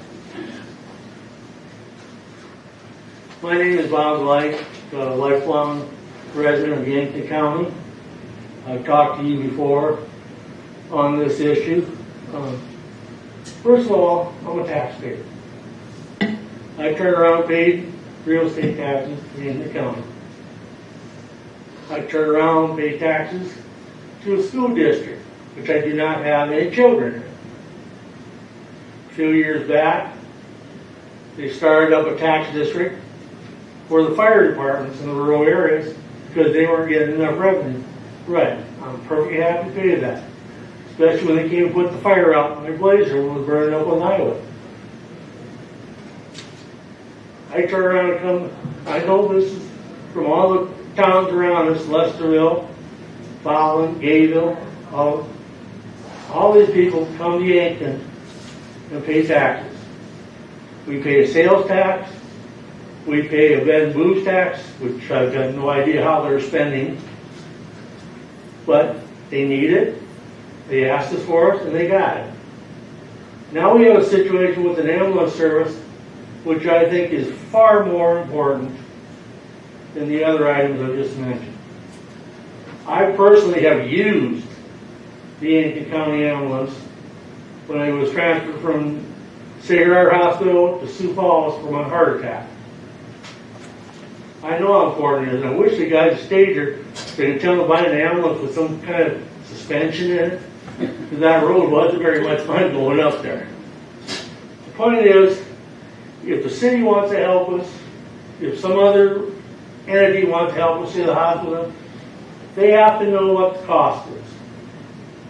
My name is Bob Light, a lifelong resident of Yankton County. I've talked to you before on this issue. First of all, I'm a taxpayer. I turn around and paid real estate taxes in the county. I turn around and pay taxes to a school district, which I do not have any children in. A few years back, they started up a tax district for the fire departments in the rural areas because they weren't getting enough revenue. Right, I'm perfectly happy to pay that. Especially when they came and put the fire out in their blazer when it was burning up on the highway. I turn around and come, I know this is from all the towns around us, Lesterville, Fallon, Gayville, all these people come to Yankton and pay taxes. We pay a sales tax, we pay a bed and booze tax, which I've got no idea how they're spending, but they need it, they asked us for it, and they got it. Now we have a situation with an ambulance service which I think is far more important than the other items I just mentioned. I personally have used the Yankton County ambulance when I was transferred from Sacred Heart Hospital to Sioux Falls for my heart attack. I know how important it is. I wish the guys stayed here. They could tell them to buy an ambulance with some kind of suspension in it. Because that road wasn't very much fun going up there. The point is, if the city wants to help us, if some other entity wants to help us in the hospital, they have to know what the cost is.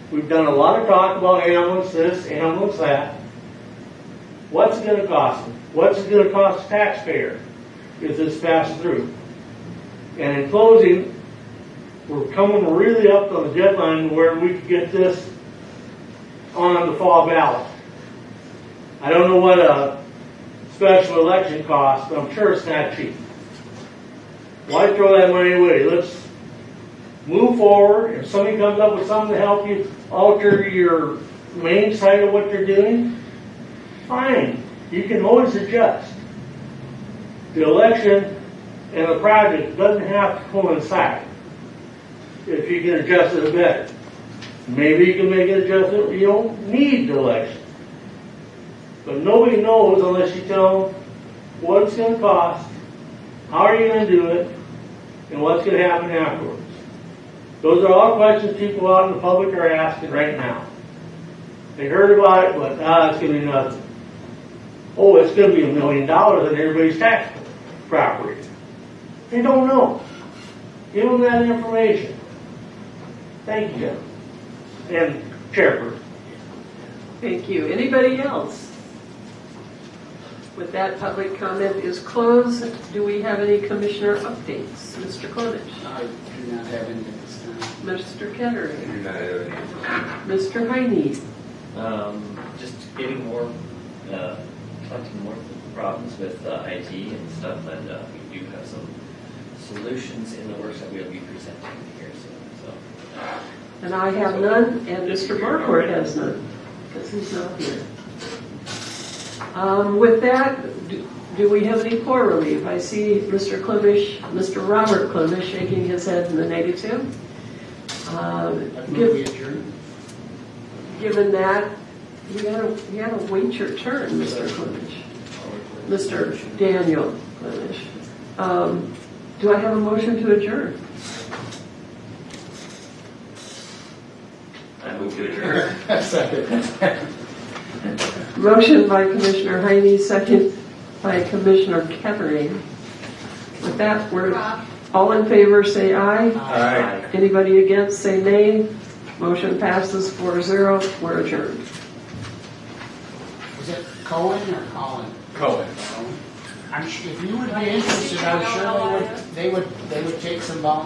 We've done a lot of talk about ambulance this, ambulance that. What's it going to cost them? What's it going to cost the taxpayer if this passes through? And in closing, we're coming really up on the deadline where we could get this on the fall ballot. I don't know what a special election costs, but I'm sure it's not cheap. Why throw that money away? Let's move forward. If somebody comes up with something to help you alter your main side of what you're doing, fine. You can always adjust. The election and the project doesn't have to coincide. If you can adjust it a bit, maybe you can make an adjustment. You don't need the election. But nobody knows unless you tell them what it's going to cost, how are you going to do it, and what's going to happen afterwards. Those are all questions people out in the public are asking right now. They heard about it, but it's going to be nothing. Oh, it's going to be $1 million on everybody's tax property. They don't know. Give them that information. Thank you, Jim. And Chairperson. Thank you. Anybody else? With that, public comment is closed. Do we have any commissioner updates? Mr. Clonish? I do not have any at this time. Mr. Kettering? I do not have any. Mr. Heine? Just getting more, collecting more problems with IT and stuff, and we do have some solutions in the works that we'll be presenting here soon. So. And I have none, and Mr. Marquardt has none, because he's not here. With that, do we have any poor relief? I see Mr. Clemish, Mr. Robert Clemish shaking his head in the negative. Given that, you gotta wait your turn, Mr. Clemish. Mr. Daniel Clemish. Do I have a motion to adjourn? I move to adjourn. Second. Motion by Commissioner Heine, second by Commissioner Kettering. With that, we're all in favor, say aye. Aye. Anybody against, say nay. Motion passes 4-0. We're adjourned. Is it Cohen or Colin? Cohen. If you would be interested, I'm sure they would take some volunteers.